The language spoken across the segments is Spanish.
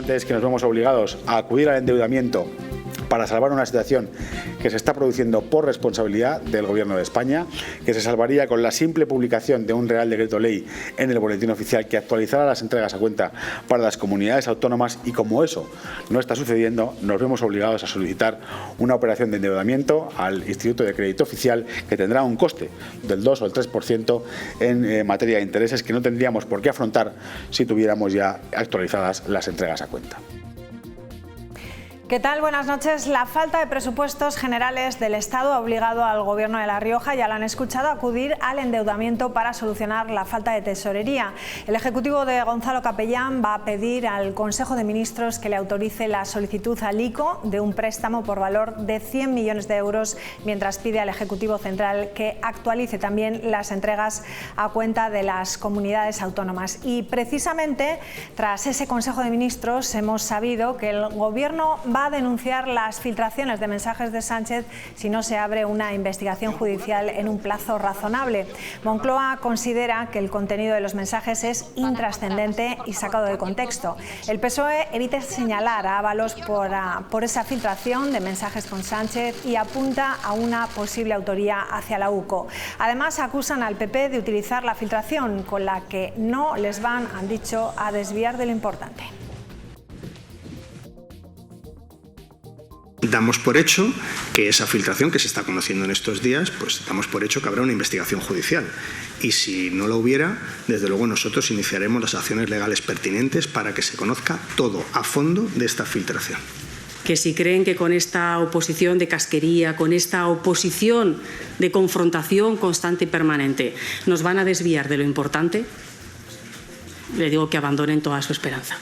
preocupante es que nos vemos obligados a acudir al endeudamiento para salvar una situación que se está produciendo por responsabilidad del Gobierno de España, que se salvaría con la simple publicación de un Real Decreto Ley en el Boletín Oficial que actualizará las entregas a cuenta para las comunidades autónomas, y como eso no está sucediendo, nos vemos obligados a solicitar una operación de endeudamiento al Instituto de Crédito Oficial que tendrá un coste del 2 o el 3% en materia de intereses que no tendríamos por qué afrontar si tuviéramos ya actualizadas las entregas a cuenta. ¿Qué tal? Buenas noches. La falta de presupuestos generales del Estado ha obligado al Gobierno de La Rioja, ya lo han escuchado, a acudir al endeudamiento para solucionar la falta de tesorería. El Ejecutivo de Gonzalo Capellán va a pedir al Consejo de Ministros que le autorice la solicitud al ICO de un préstamo por valor de 100 millones de euros, mientras pide al Ejecutivo Central que actualice también las entregas a cuenta de las comunidades autónomas. Y precisamente tras ese Consejo de Ministros hemos sabido que el Gobierno va a denunciar las filtraciones de mensajes de Sánchez si no se abre una investigación judicial en un plazo razonable. Moncloa considera que el contenido de los mensajes es intrascendente y sacado de contexto. El PSOE evita señalar a Ábalos por esa filtración de mensajes con Sánchez y apunta a una posible autoría hacia la UCO. Además, acusan al PP de utilizar la filtración con la que no les van, han dicho, a desviar de lo importante. Damos por hecho que esa filtración que se está conociendo en estos días, pues damos por hecho que habrá una investigación judicial. Y si no la hubiera, desde luego nosotros iniciaremos las acciones legales pertinentes para que se conozca todo a fondo de esta filtración. Que si creen que con esta oposición de casquería, con esta oposición de confrontación constante y permanente, nos van a desviar de lo importante, le digo que abandonen toda su esperanza.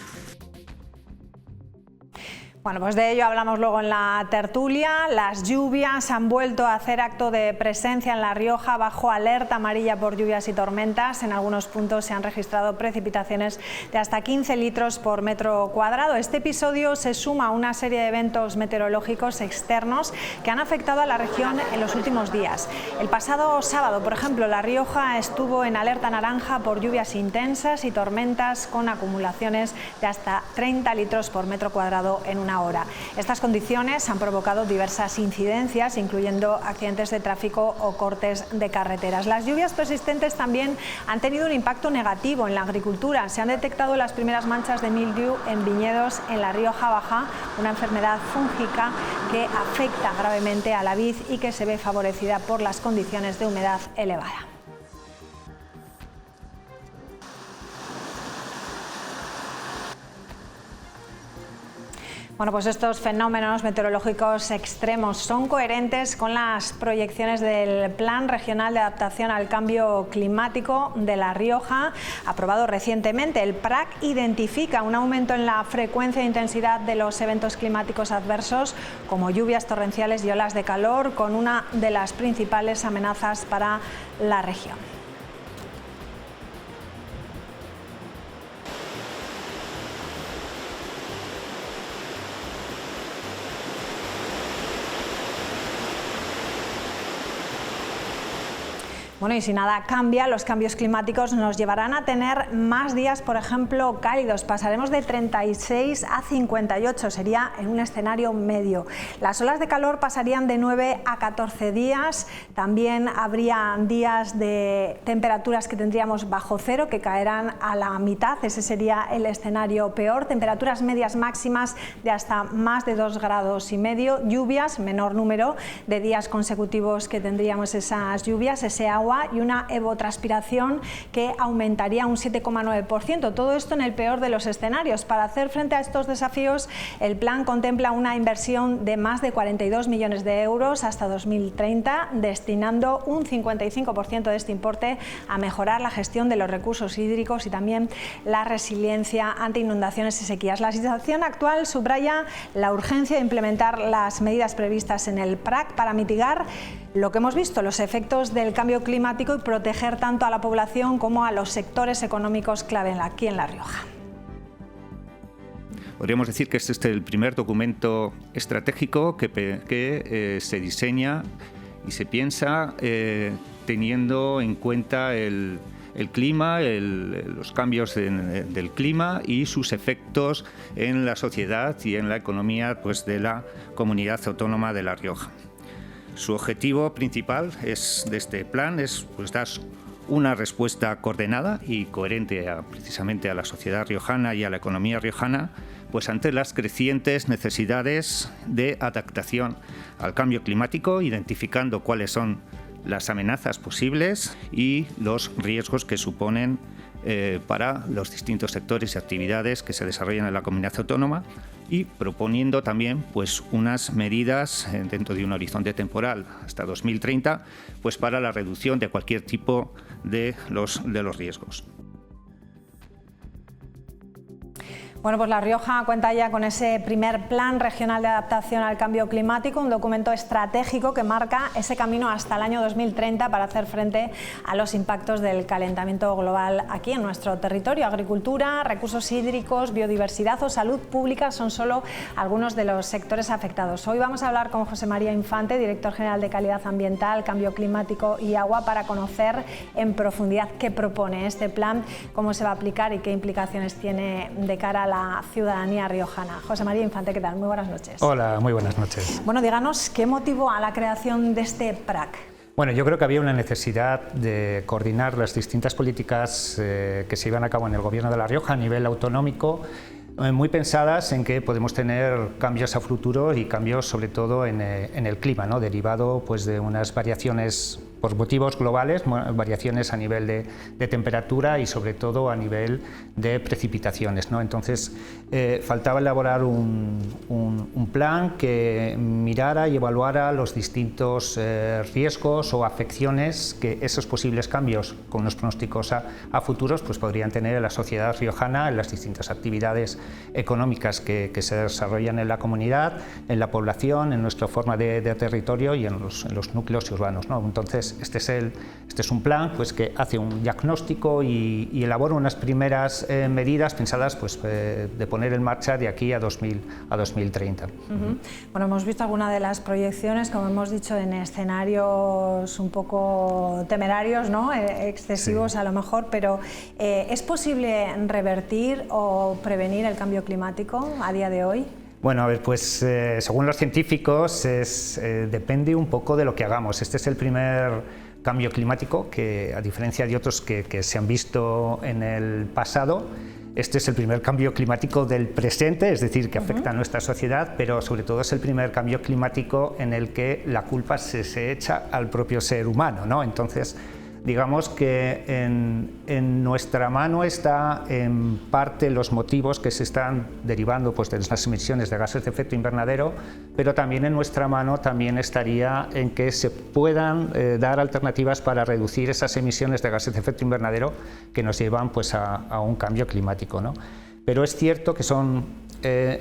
Bueno, pues de ello hablamos luego en la tertulia. Las lluvias han vuelto a hacer acto de presencia en La Rioja bajo alerta amarilla por lluvias y tormentas. En algunos puntos se han registrado precipitaciones de hasta 15 litros por metro cuadrado. Este episodio se suma a una serie de eventos meteorológicos externos que han afectado a la región en los últimos días. El pasado sábado, por ejemplo, La Rioja estuvo en alerta naranja por lluvias intensas y tormentas con acumulaciones de hasta 30 litros por metro cuadrado en una hora. Estas condiciones han provocado diversas incidencias, incluyendo accidentes de tráfico o cortes de carreteras. Las lluvias persistentes también han tenido un impacto negativo en la agricultura. Se han detectado las primeras manchas de mildiu en viñedos en La Rioja Baja, una enfermedad fúngica que afecta gravemente a la vid y que se ve favorecida por las condiciones de humedad elevada. Bueno, pues estos fenómenos meteorológicos extremos son coherentes con las proyecciones del Plan Regional de Adaptación al Cambio Climático de La Rioja, aprobado recientemente. El PRAC identifica un aumento en la frecuencia e intensidad de los eventos climáticos adversos, como lluvias torrenciales y olas de calor, con una de las principales amenazas para la región. Bueno, y si nada cambia, los cambios climáticos nos llevarán a tener más días, por ejemplo, cálidos. Pasaremos de 36 a 58, sería en un escenario medio. Las olas de calor pasarían de 9 a 14 días. También habría días de temperaturas que tendríamos bajo cero, que caerán a la mitad. Ese sería el escenario peor. Temperaturas medias máximas de hasta más de 2,5 grados. Lluvias, menor número de días consecutivos que tendríamos esas lluvias, ese agua y una evapotranspiración que aumentaría un 7,9%. Todo esto en el peor de los escenarios. Para hacer frente a estos desafíos, el plan contempla una inversión de más de 42 millones de euros hasta 2030, destinando un 55% de este importe a mejorar la gestión de los recursos hídricos y también la resiliencia ante inundaciones y sequías. La situación actual subraya la urgencia de implementar las medidas previstas en el PRAC para mitigar lo que hemos visto, los efectos del cambio climático y proteger tanto a la población como a los sectores económicos clave aquí en La Rioja. Podríamos decir que este es el primer documento estratégico que se diseña y se piensa teniendo en cuenta el el clima, los cambios del clima y sus efectos en la sociedad y en la economía pues, de la comunidad autónoma de La Rioja. Su objetivo principal de este plan es pues, dar una respuesta coordinada y coherente precisamente a la sociedad riojana y a la economía riojana, pues ante las crecientes necesidades de adaptación al cambio climático, identificando cuáles son las amenazas posibles y los riesgos que suponen para los distintos sectores y actividades que se desarrollan en la comunidad autónoma, y proponiendo también pues, unas medidas dentro de un horizonte temporal hasta 2030 pues, para la reducción de cualquier tipo de los riesgos. Bueno, pues La Rioja cuenta ya con ese primer Plan Regional de Adaptación al Cambio Climático, un documento estratégico que marca ese camino hasta el año 2030 para hacer frente a los impactos del calentamiento global aquí en nuestro territorio. Agricultura, recursos hídricos, biodiversidad o salud pública son solo algunos de los sectores afectados. Hoy vamos a hablar con José María Infante, director general de Calidad Ambiental, Cambio Climático y Agua, para conocer en profundidad qué propone este plan, cómo se va a aplicar y qué implicaciones tiene de cara a la ciudadanía riojana. José María Infante, ¿qué tal? Muy buenas noches. Hola, muy buenas noches. Bueno, díganos, ¿qué motivó a la creación de este PRAC? Bueno, yo creo que había una necesidad de coordinar las distintas políticas que se llevan a cabo en el Gobierno de La Rioja a nivel autonómico, muy pensadas en que podemos tener cambios a futuro y cambios sobre todo en el clima, ¿no? Derivado pues, de unas variaciones por motivos globales, variaciones a nivel de temperatura y sobre todo a nivel de precipitaciones, ¿no? Entonces faltaba elaborar un plan que mirara y evaluara los distintos riesgos o afecciones que esos posibles cambios con los pronósticos a futuros pues, podrían tener en la sociedad riojana, en las distintas actividades económicas que se desarrollan en la comunidad, en la población, en nuestra forma de territorio y en los núcleos urbanos, ¿no? Entonces, este es un plan pues, que hace un diagnóstico y elabora unas primeras medidas pensadas pues, de poner en marcha de aquí a 2030. Bueno, hemos visto algunas de las proyecciones, como hemos dicho, en escenarios un poco temerarios, ¿no? Excesivos sí. A lo mejor, pero ¿es posible revertir o prevenir el cambio climático a día de hoy? Bueno, a ver, pues según los científicos depende un poco de lo que hagamos. Este es el primer cambio climático que, a diferencia de otros que se han visto en el pasado, este es el primer cambio climático del presente, es decir, que afecta a nuestra sociedad, pero sobre todo es el primer cambio climático en el que la culpa se echa al propio ser humano, ¿no? Entonces, digamos que en nuestra mano está en parte los motivos que se están derivando pues, de las emisiones de gases de efecto invernadero, pero también en nuestra mano también estaría en que se puedan dar alternativas para reducir esas emisiones de gases de efecto invernadero que nos llevan pues, a un cambio climático, ¿no? Pero es cierto que son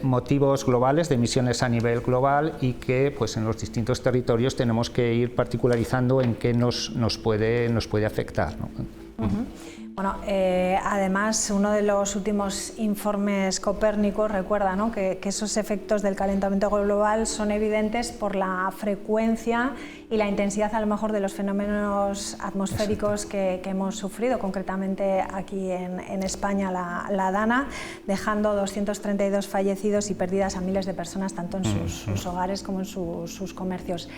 motivos globales de emisiones a nivel global y que pues, en los distintos territorios tenemos que ir particularizando en qué nos puede afectar, ¿no? Bueno, además, uno de los últimos informes Copérnico recuerda, ¿no? que esos efectos del calentamiento global son evidentes por la frecuencia y la intensidad a lo mejor de los fenómenos atmosféricos que hemos sufrido, concretamente aquí en España, la DANA, dejando 232 fallecidos y pérdidas a miles de personas, tanto en sus hogares como en sus comercios.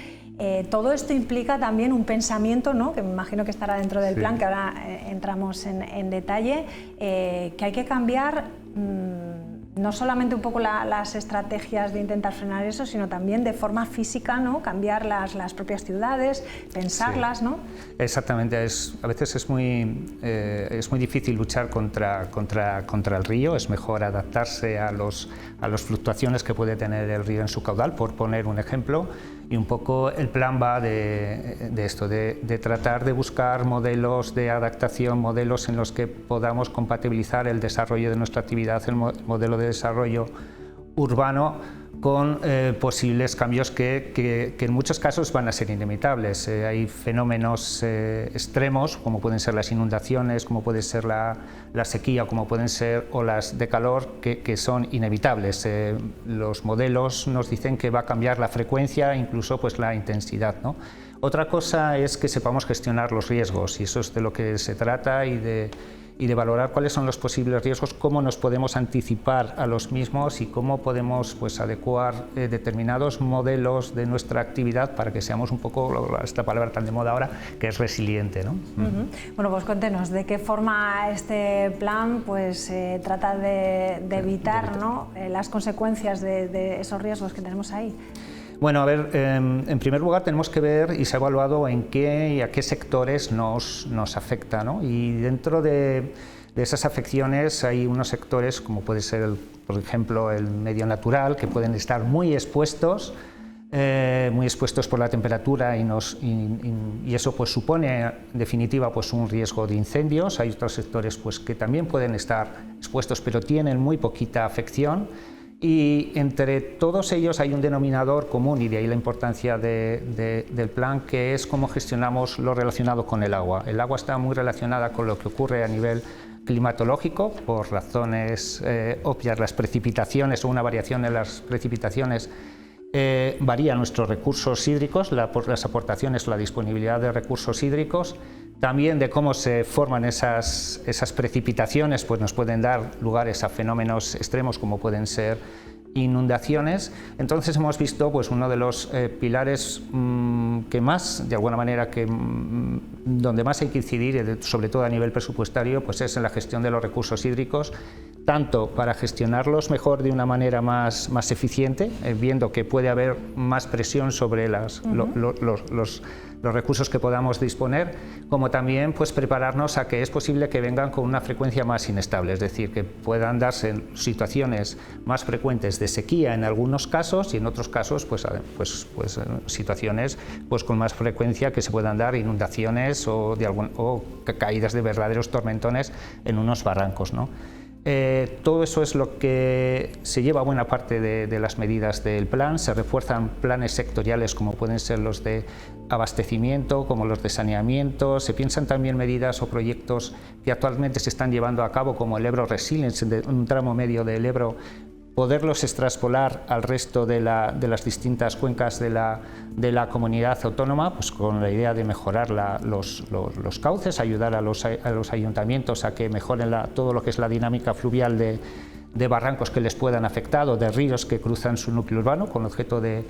Todo esto implica también un pensamiento, ¿no? Que me imagino que estará dentro del plan, que ahora entramos en detalle, que hay que cambiar no solamente un poco las estrategias de intentar frenar eso, sino también de forma física, ¿no? Cambiar las propias ciudades, pensarlas, sí. ¿No? Exactamente, a veces es muy difícil luchar contra el río, es mejor adaptarse a las fluctuaciones que puede tener el río en su caudal, por poner un ejemplo. Y un poco el plan va de esto, de tratar de buscar modelos de adaptación, modelos en los que podamos compatibilizar el desarrollo de nuestra actividad, el modelo de desarrollo urbano, con posibles cambios que en muchos casos van a ser inevitables. Hay fenómenos extremos, como pueden ser las inundaciones, como puede ser la sequía, como pueden ser olas de calor, que son inevitables. Los modelos nos dicen que va a cambiar la frecuencia, incluso pues, la intensidad, ¿no? Otra cosa es que sepamos gestionar los riesgos, y eso es de lo que se trata, y de valorar cuáles son los posibles riesgos, cómo nos podemos anticipar a los mismos y cómo podemos pues, adecuar determinados modelos de nuestra actividad para que seamos un poco, esta palabra tan de moda ahora, que es resiliente, ¿no? Bueno, pues cuéntenos, ¿de qué forma este plan pues, trata de evitar, ¿no? Las consecuencias de esos riesgos que tenemos ahí? Bueno, a ver, en primer lugar tenemos que ver y se ha evaluado en qué y a qué sectores nos afecta, ¿no? Y dentro de esas afecciones hay unos sectores como puede ser, por ejemplo, el medio natural, que pueden estar muy expuestos por la temperatura y eso pues supone en definitiva pues un riesgo de incendios. Hay otros sectores pues que también pueden estar expuestos pero tienen muy poquita afección. Y entre todos ellos hay un denominador común, y de ahí la importancia del plan, que es cómo gestionamos lo relacionado con el agua. El agua está muy relacionada con lo que ocurre a nivel climatológico, por razones obvias. Las precipitaciones o una variación en las precipitaciones varían nuestros recursos hídricos, las aportaciones, la disponibilidad de recursos hídricos. También de cómo se forman esas precipitaciones, pues nos pueden dar lugares a fenómenos extremos como pueden ser inundaciones. Entonces hemos visto pues uno de los pilares que más, de alguna manera, donde más hay que incidir, sobre todo a nivel presupuestario, pues es en la gestión de los recursos hídricos, tanto para gestionarlos mejor de una manera más eficiente, viendo que puede haber más presión sobre los recursos que podamos disponer, como también pues prepararnos a que es posible que vengan con una frecuencia más inestable, es decir, que puedan darse situaciones más frecuentes de sequía en algunos casos, y en otros casos pues situaciones pues con más frecuencia que se puedan dar inundaciones o caídas de verdaderos tormentones en unos barrancos, ¿no? Todo eso es lo que se lleva buena parte de las medidas del plan. Se refuerzan planes sectoriales como pueden ser los de abastecimiento, como los de saneamiento. Se piensan también medidas o proyectos que actualmente se están llevando a cabo, como el Ebro Resilience, un tramo medio del Ebro, poderlos extrapolar al resto de las distintas cuencas de la comunidad autónoma, pues con la idea de mejorar los cauces, ayudar a los ayuntamientos a que mejoren todo lo que es la dinámica fluvial de barrancos que les puedan afectar, o de ríos que cruzan su núcleo urbano, con el objeto de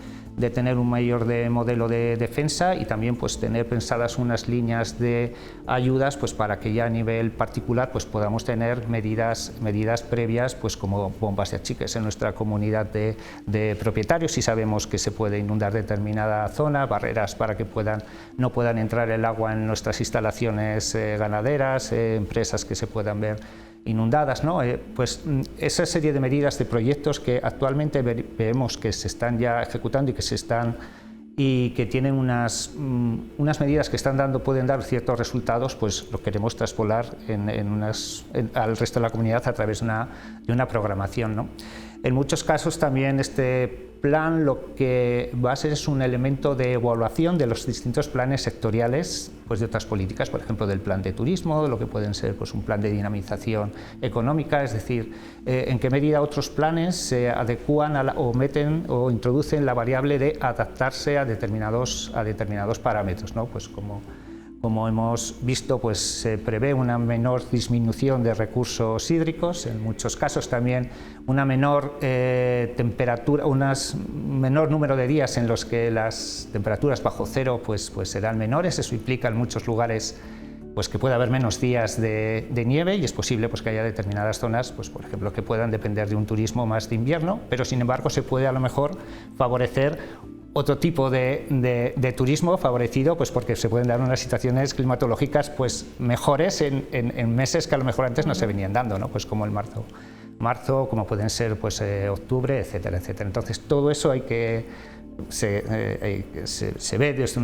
tener un mayor modelo de defensa, y también pues tener pensadas unas líneas de ayudas pues para que ya a nivel particular pues podamos tener medidas previas, pues como bombas de achiques en nuestra comunidad de propietarios, si sabemos que se puede inundar determinada zona, barreras para que no puedan entrar el agua en nuestras instalaciones ganaderas, empresas que se puedan ver inundadas, ¿no? Pues esa serie de medidas, de proyectos que actualmente vemos que se están ya ejecutando y que tienen unas medidas que pueden dar ciertos resultados, pues lo queremos traspolar al resto de la comunidad a través de una programación, ¿no? En muchos casos también este plan lo que va a ser es un elemento de evaluación de los distintos planes sectoriales pues de otras políticas, por ejemplo del plan de turismo, lo que pueden ser pues un plan de dinamización económica, es decir, en qué medida otros planes se adecúan o meten o introducen la variable de adaptarse a determinados parámetros, ¿no? Pues como hemos visto, pues se prevé una menor disminución de recursos hídricos, en muchos casos también una menor temperatura, menor número de días en los que las temperaturas bajo cero pues serán menores. Eso implica en muchos lugares pues que pueda haber menos días de nieve, y es posible pues que haya determinadas zonas, pues por ejemplo, que puedan depender de un turismo más de invierno, pero sin embargo se puede a lo mejor favorecer otro tipo de turismo favorecido, pues porque se pueden dar unas situaciones climatológicas pues mejores en meses que a lo mejor antes no se venían dando, ¿no? Pues como el marzo, como pueden ser pues octubre, etcétera, etcétera. Entonces todo eso se ve desde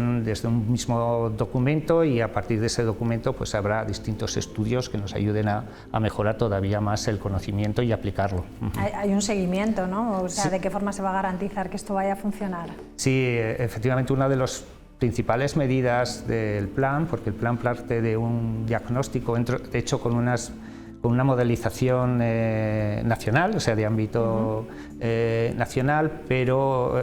un mismo documento, y a partir de ese documento pues habrá distintos estudios que nos ayuden a mejorar todavía más el conocimiento y aplicarlo. Hay un seguimiento, ¿no? O sea, Sí. ¿de qué forma se va a garantizar que esto vaya a funcionar? Sí, efectivamente, una de las principales medidas del plan, porque el plan parte de un diagnóstico hecho con una modelización nacional, o sea, de ámbito nacional, pero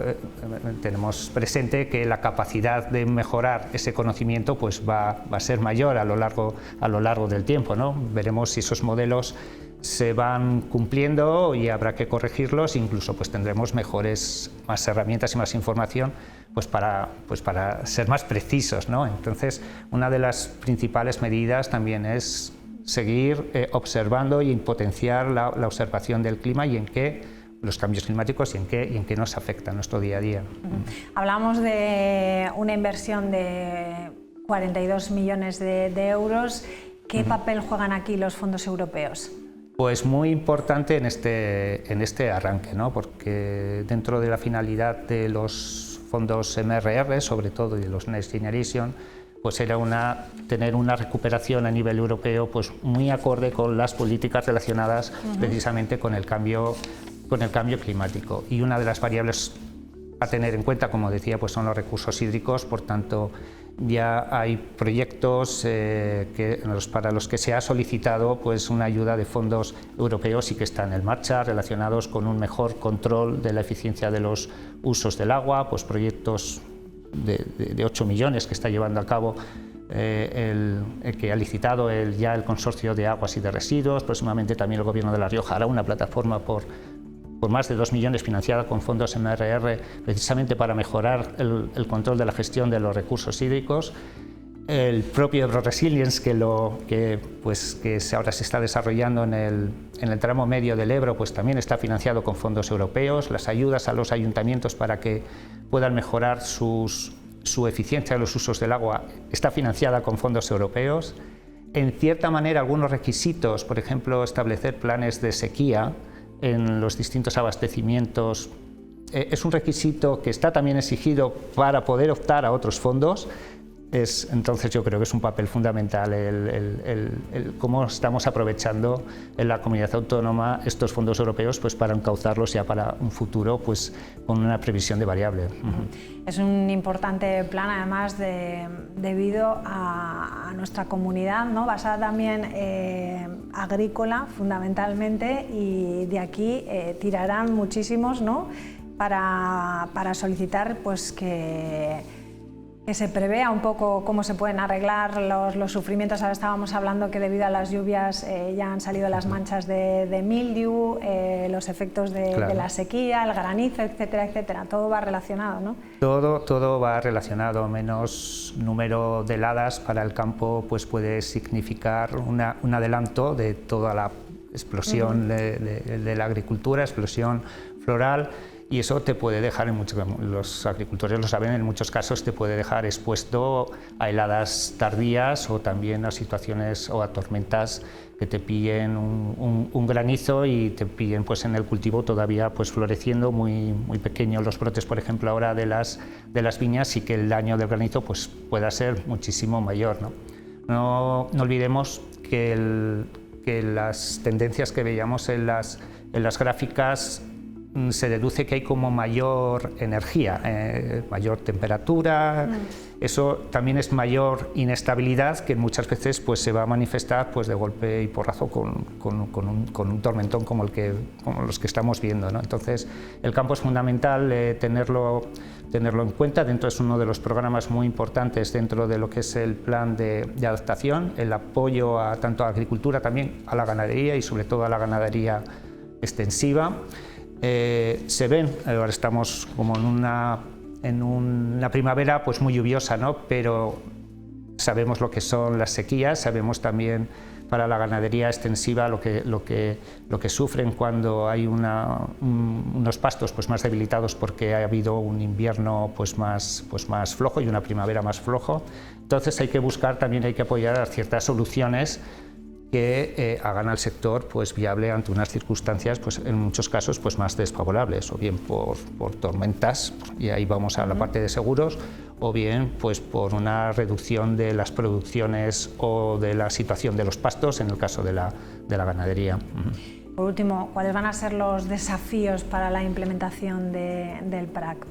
tenemos presente que la capacidad de mejorar ese conocimiento pues va a ser mayor a lo largo del tiempo, ¿no? Veremos si esos modelos se van cumpliendo y habrá que corregirlos, incluso pues tendremos más herramientas y más información pues para ser más precisos, ¿no? Entonces, una de las principales medidas también es seguir observando y potenciar la observación del clima y en qué los cambios climáticos y en qué nos afecta nuestro día a día. Hablamos de una inversión de 42 millones de euros. ¿Qué papel juegan aquí los fondos europeos? Pues muy importante en este arranque, ¿no? Porque dentro de la finalidad de los fondos MRR, sobre todo, y de los Next Generation, pues era tener una recuperación a nivel europeo pues muy acorde con las políticas relacionadas precisamente con el cambio climático. Y una de las variables a tener en cuenta, como decía, pues son los recursos hídricos. Por tanto, ya hay proyectos para los que se ha solicitado pues una ayuda de fondos europeos y que están en marcha, relacionados con un mejor control de la eficiencia de los usos del agua, pues proyectos de 8 millones que está llevando a cabo que ha licitado ya el Consorcio de Aguas y de Residuos. Próximamente también el Gobierno de La Rioja hará una plataforma por más de 2 millones financiada con fondos MRR, precisamente para mejorar el control de la gestión de los recursos hídricos. El propio EbroResilience, que ahora se está desarrollando en el tramo medio del Ebro, pues también está financiado con fondos europeos. Las ayudas a los ayuntamientos para que puedan mejorar su eficiencia en los usos del agua está financiada con fondos europeos. En cierta manera, algunos requisitos, por ejemplo, establecer planes de sequía en los distintos abastecimientos, es un requisito que está también exigido para poder optar a otros fondos. Entonces yo creo que es un papel fundamental el cómo estamos aprovechando en la comunidad autónoma estos fondos europeos pues para encauzarlos ya para un futuro pues con una previsión de variable. Es un importante plan, además debido a nuestra comunidad, ¿no? Basada también agrícola fundamentalmente, y de aquí tirarán muchísimos, ¿no? para solicitar pues que se prevea un poco cómo se pueden arreglar los sufrimientos. Ahora estábamos hablando que debido a las lluvias ya han salido las manchas de mildiu, los efectos de la sequía, el granizo, etcétera, etcétera. Todo va relacionado, ¿no? Todo va relacionado. Menos número de heladas para el campo pues puede significar un adelanto de toda la explosión de la agricultura, explosión floral. Y eso te puede dejar, los agricultores lo saben, en muchos casos te puede dejar expuesto a heladas tardías o también a situaciones o a tormentas que te pillen un granizo y te pillen pues en el cultivo todavía pues floreciendo, muy pequeños los brotes, por ejemplo, ahora de las viñas, y que el daño del granizo pues pueda ser muchísimo mayor, ¿no? No olvidemos que las tendencias que veíamos en las gráficas se deduce que hay como mayor energía, mayor temperatura. Eso también es mayor inestabilidad, que muchas veces pues se va a manifestar pues de golpe y porrazo con un tormentón como los que estamos viendo, ¿no? Entonces el campo es fundamental tenerlo en cuenta. Es uno de los programas muy importantes dentro de lo que es el plan de adaptación, el apoyo tanto a la agricultura, también a la ganadería y sobre todo a la ganadería extensiva. Se ven, ahora estamos como en una primavera pues muy lluviosa, ¿no? Pero sabemos lo que son las sequías, sabemos también para la ganadería extensiva lo que sufren cuando hay unos pastos pues más debilitados porque ha habido un invierno pues más flojo y una primavera más flojo. Entonces hay que apoyar a ciertas soluciones que hagan al sector pues viable ante unas circunstancias pues en muchos casos pues más desfavorables, o bien por tormentas, y ahí vamos a la parte de seguros, o bien pues por una reducción de las producciones o de la situación de los pastos en el caso de la ganadería. Por último, ¿cuáles van a ser los desafíos para la implementación del PRAC?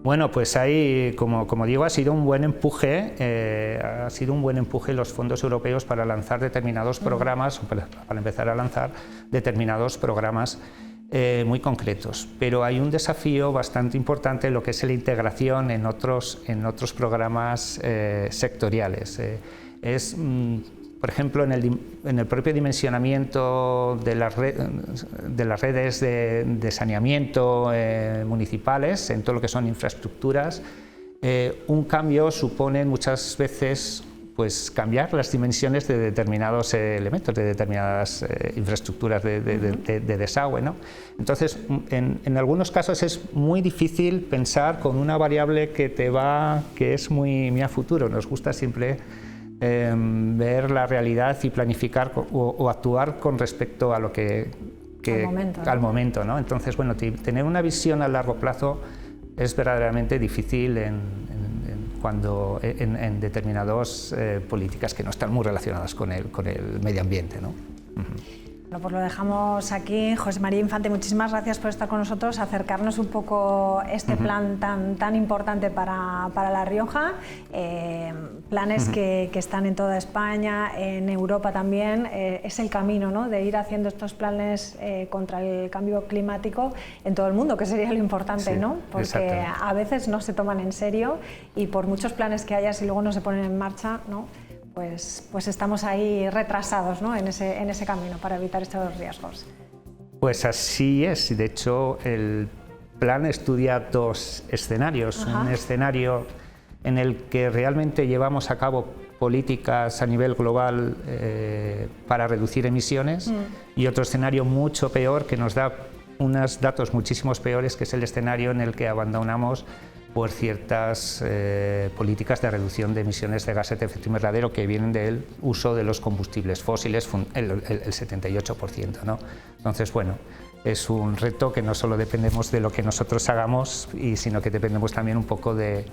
Bueno, pues ahí, como digo, ha sido un buen empuje los fondos europeos para lanzar determinados programas, para empezar a lanzar determinados programas muy concretos. Pero hay un desafío bastante importante en lo que es la integración en otros programas sectoriales. Por ejemplo, en el propio dimensionamiento de las redes de saneamiento municipales, en todo lo que son infraestructuras, un cambio supone muchas veces pues, cambiar las dimensiones de determinados elementos, de determinadas infraestructuras de desagüe, ¿no? Entonces, en algunos casos es muy difícil pensar con una variable que es muy a futuro. Nos gusta siempre ver la realidad y planificar o actuar con respecto a lo al momento, ¿no? Entonces, bueno, tener una visión a largo plazo es verdaderamente difícil en determinadas políticas que no están muy relacionadas con el medio ambiente, ¿no? Bueno, pues lo dejamos aquí. José María Infante, muchísimas gracias por estar con nosotros, acercarnos un poco este plan tan importante para La Rioja, planes que están en toda España, en Europa también. Es el camino, ¿no?, de ir haciendo estos planes contra el cambio climático en todo el mundo, que sería lo importante, ¿no? Porque a veces no se toman en serio y por muchos planes que haya, si luego no se ponen en marcha, ¿no?, pues estamos ahí retrasados, ¿no?, en ese camino para evitar estos riesgos. Pues así es. De hecho, el plan estudia dos escenarios. Un escenario en el que realmente llevamos a cabo políticas a nivel global para reducir emisiones, y otro escenario mucho peor que nos da unos datos muchísimo peores, que es el escenario en el que abandonamos por ciertas políticas de reducción de emisiones de gases de efecto invernadero que vienen del uso de los combustibles fósiles, el 78%, ¿no? Entonces, bueno, es un reto que no solo dependemos de lo que nosotros hagamos, sino que dependemos también un poco de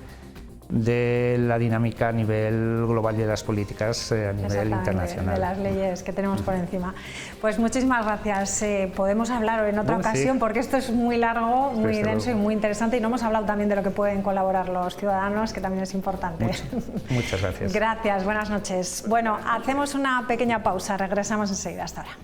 la dinámica a nivel global y de las políticas a nivel internacional. De las leyes que tenemos por encima. Pues muchísimas gracias. Podemos hablar en otra ocasión, porque esto es muy largo, muy denso y muy interesante, y no hemos hablado también de lo que pueden colaborar los ciudadanos, que también es importante. Muchas gracias. Gracias, buenas noches. Bueno, hacemos una pequeña pausa, regresamos enseguida. Hasta ahora.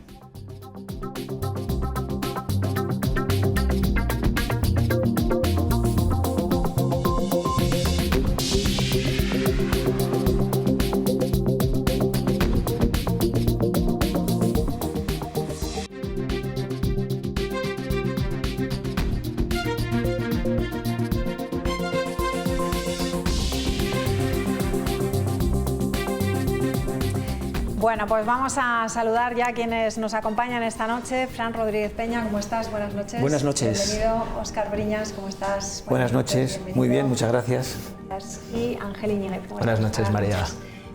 Bueno, pues vamos a saludar ya a quienes nos acompañan esta noche. Fran Rodríguez Peña, ¿cómo estás? Buenas noches. Buenas noches. Bienvenido. Óscar Briñas, ¿cómo estás? Buenas noches. Muy bien, muchas gracias. Y Ángel Iñiguez. Buenas noches, María.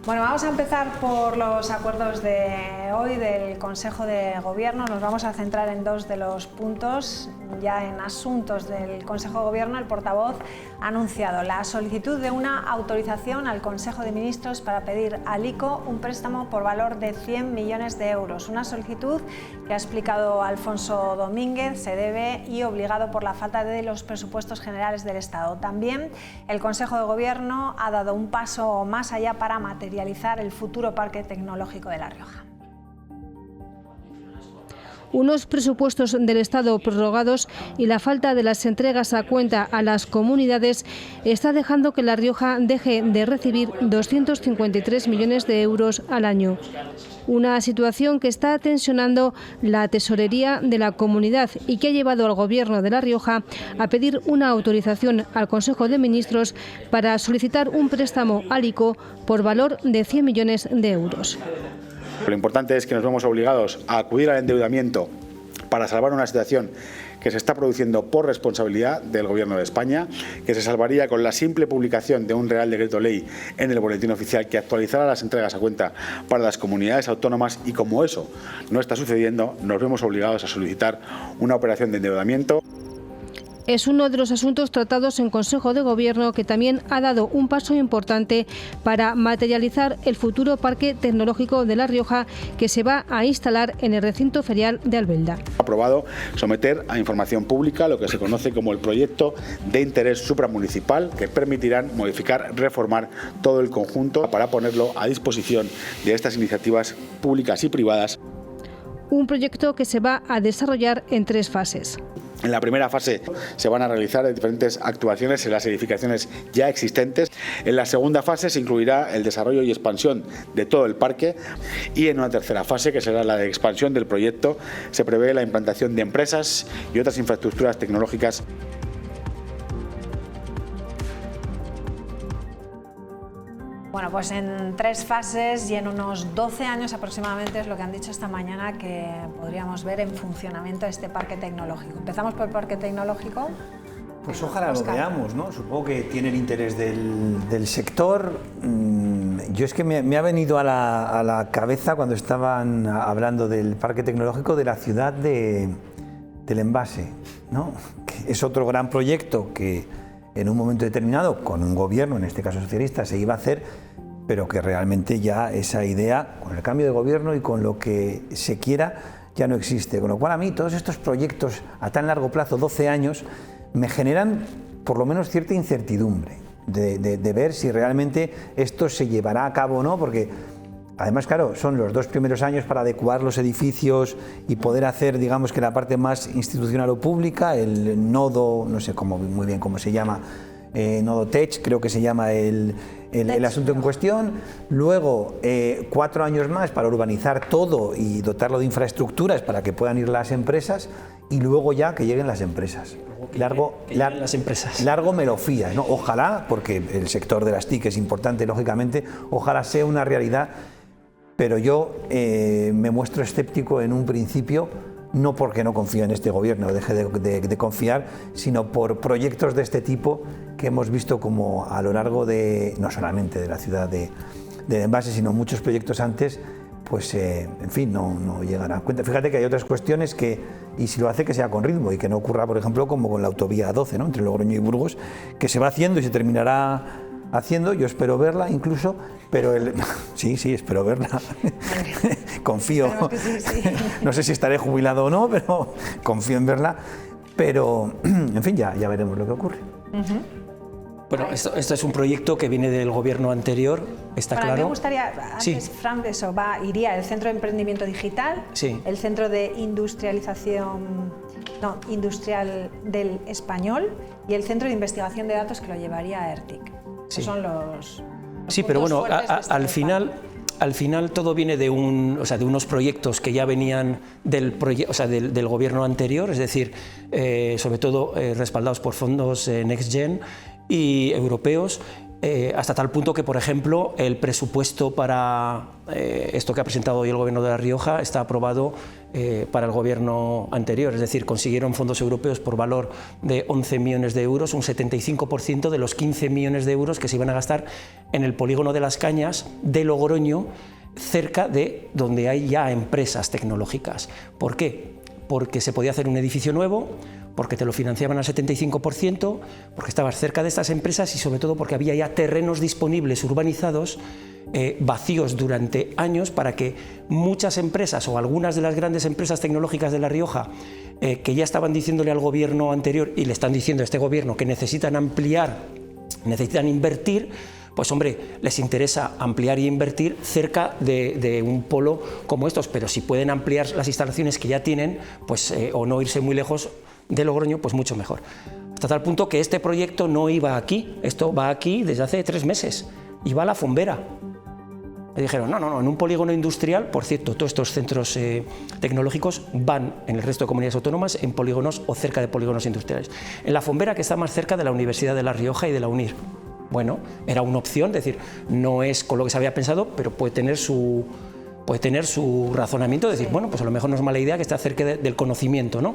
Bueno, vamos a empezar por los acuerdos de hoy del Consejo de Gobierno. Nos vamos a centrar en dos de los puntos. Ya en asuntos del Consejo de Gobierno, el portavoz ha anunciado la solicitud de una autorización al Consejo de Ministros para pedir al ICO un préstamo por valor de 100 millones de euros. Una solicitud que ha explicado Alfonso Domínguez se debe y obligado por la falta de los presupuestos generales del Estado. También el Consejo de Gobierno ha dado un paso más allá para materializar el futuro Parque Tecnológico de La Rioja. Unos presupuestos del Estado prorrogados y la falta de las entregas a cuenta a las comunidades está dejando que La Rioja deje de recibir 253 millones de euros al año. Una situación que está tensionando la tesorería de la comunidad y que ha llevado al Gobierno de La Rioja a pedir una autorización al Consejo de Ministros para solicitar un préstamo al ICO por valor de 100 millones de euros. Lo importante es que nos vemos obligados a acudir al endeudamiento para salvar una situación que se está produciendo por responsabilidad del Gobierno de España, que se salvaría con la simple publicación de un Real Decreto Ley en el Boletín Oficial que actualizará las entregas a cuenta para las comunidades autónomas, y como eso no está sucediendo, nos vemos obligados a solicitar una operación de endeudamiento. es uno de los asuntos tratados en Consejo de Gobierno, que también ha dado un paso importante para materializar el futuro Parque Tecnológico de La Rioja, que se va a instalar en el recinto ferial de Albelda. Aprobado someter a información pública lo que se conoce como el proyecto de interés supramunicipal, que permitirán modificar, reformar todo el conjunto para ponerlo a disposición de estas iniciativas públicas y privadas. Un proyecto que se va a desarrollar en 3 fases. En la primera fase se van a realizar diferentes actuaciones en las edificaciones ya existentes. En la segunda fase se incluirá el desarrollo y expansión de todo el parque, y en una tercera fase, que será la de expansión del proyecto, se prevé la implantación de empresas y otras infraestructuras tecnológicas. Bueno, pues en 3 fases y en unos 12 años aproximadamente es lo que han dicho esta mañana que podríamos ver en funcionamiento este parque tecnológico. Empezamos por el parque tecnológico. Pues ojalá lo veamos, ¿no? Supongo que tiene el interés del sector. Yo es que me ha venido a la cabeza, cuando estaban hablando del parque tecnológico, de la ciudad del Envase, ¿no? Que es otro gran proyecto que en un momento determinado, con un gobierno, en este caso socialista, se iba a hacer, pero que realmente ya esa idea, con el cambio de gobierno y con lo que se quiera, ya no existe. Con lo cual, a mí todos estos proyectos a tan largo plazo, 12 años, me generan por lo menos cierta incertidumbre de ver si realmente esto se llevará a cabo o no, porque además, claro, son los 2 primeros años para adecuar los edificios y poder hacer, digamos, que la parte más institucional o pública, el nodo, no sé muy bien cómo se llama, nodo Tech, creo que se llama el asunto en cuestión. Luego, 4 años más para urbanizar todo y dotarlo de infraestructuras para que puedan ir las empresas, y luego ya que lleguen las empresas. Largo me lo fía, ¿no? Ojalá, porque el sector de las TIC es importante, lógicamente, ojalá sea una realidad. Pero yo me muestro escéptico en un principio, no porque no confío en este gobierno, deje de confiar, sino por proyectos de este tipo que hemos visto como a lo largo de, no solamente de la ciudad de Envase, sino muchos proyectos antes, pues en fin, no llegan a cuenta. Fíjate que hay otras cuestiones que, y si lo hace, que sea con ritmo y que no ocurra, por ejemplo, como con la autovía 12, ¿no? Entre Logroño y Burgos, que se va haciendo y se terminará haciendo. Yo espero verla incluso, pero sí, espero verla. Confío. Sí. No sé si estaré jubilado o no, pero confío en verla. Pero, en fin, ya veremos lo que ocurre. Bueno, esto es un proyecto que viene del gobierno anterior, está claro. Me gustaría, antes, Fran, eso iría el Centro de Emprendimiento Digital, el Centro de Industrialización Industrial del Español y el Centro de Investigación de Datos, que lo llevaría a ERTIC. Sí. Son los pero bueno, al final todo viene de unos proyectos que ya venían del gobierno anterior, es decir, sobre todo respaldados por fondos Next Gen y europeos, hasta tal punto que, por ejemplo, el presupuesto para esto que ha presentado hoy el Gobierno de La Rioja está aprobado para el Gobierno anterior, es decir, consiguieron fondos europeos por valor de 11 millones de euros, un 75% de los 15 millones de euros que se iban a gastar en el polígono de Las Cañas de Logroño, cerca de donde hay ya empresas tecnológicas. ¿Por qué? Porque se podía hacer un edificio nuevo, porque te lo financiaban al 75%, porque estabas cerca de estas empresas y sobre todo porque había ya terrenos disponibles urbanizados, vacíos durante años, para que muchas empresas o algunas de las grandes empresas tecnológicas de La Rioja, que ya estaban diciéndole al gobierno anterior y le están diciendo a este gobierno que necesitan ampliar, necesitan invertir, pues hombre, les interesa ampliar y invertir cerca de un polo como estos, pero si pueden ampliar las instalaciones que ya tienen, pues o no irse muy lejos de Logroño, pues mucho mejor. Hasta tal punto que este proyecto no iba aquí, esto va aquí desde hace 3 meses, iba a La Fombera. Le dijeron, no, en un polígono industrial, por cierto, todos estos centros tecnológicos van en el resto de comunidades autónomas en polígonos o cerca de polígonos industriales. En La Fombera, que está más cerca de la Universidad de La Rioja y de la UNIR. Bueno, era una opción, es decir, no es con lo que se había pensado, pero puede tener su razonamiento de decir, bueno, pues a lo mejor no es mala idea que esté cerca del conocimiento, ¿no?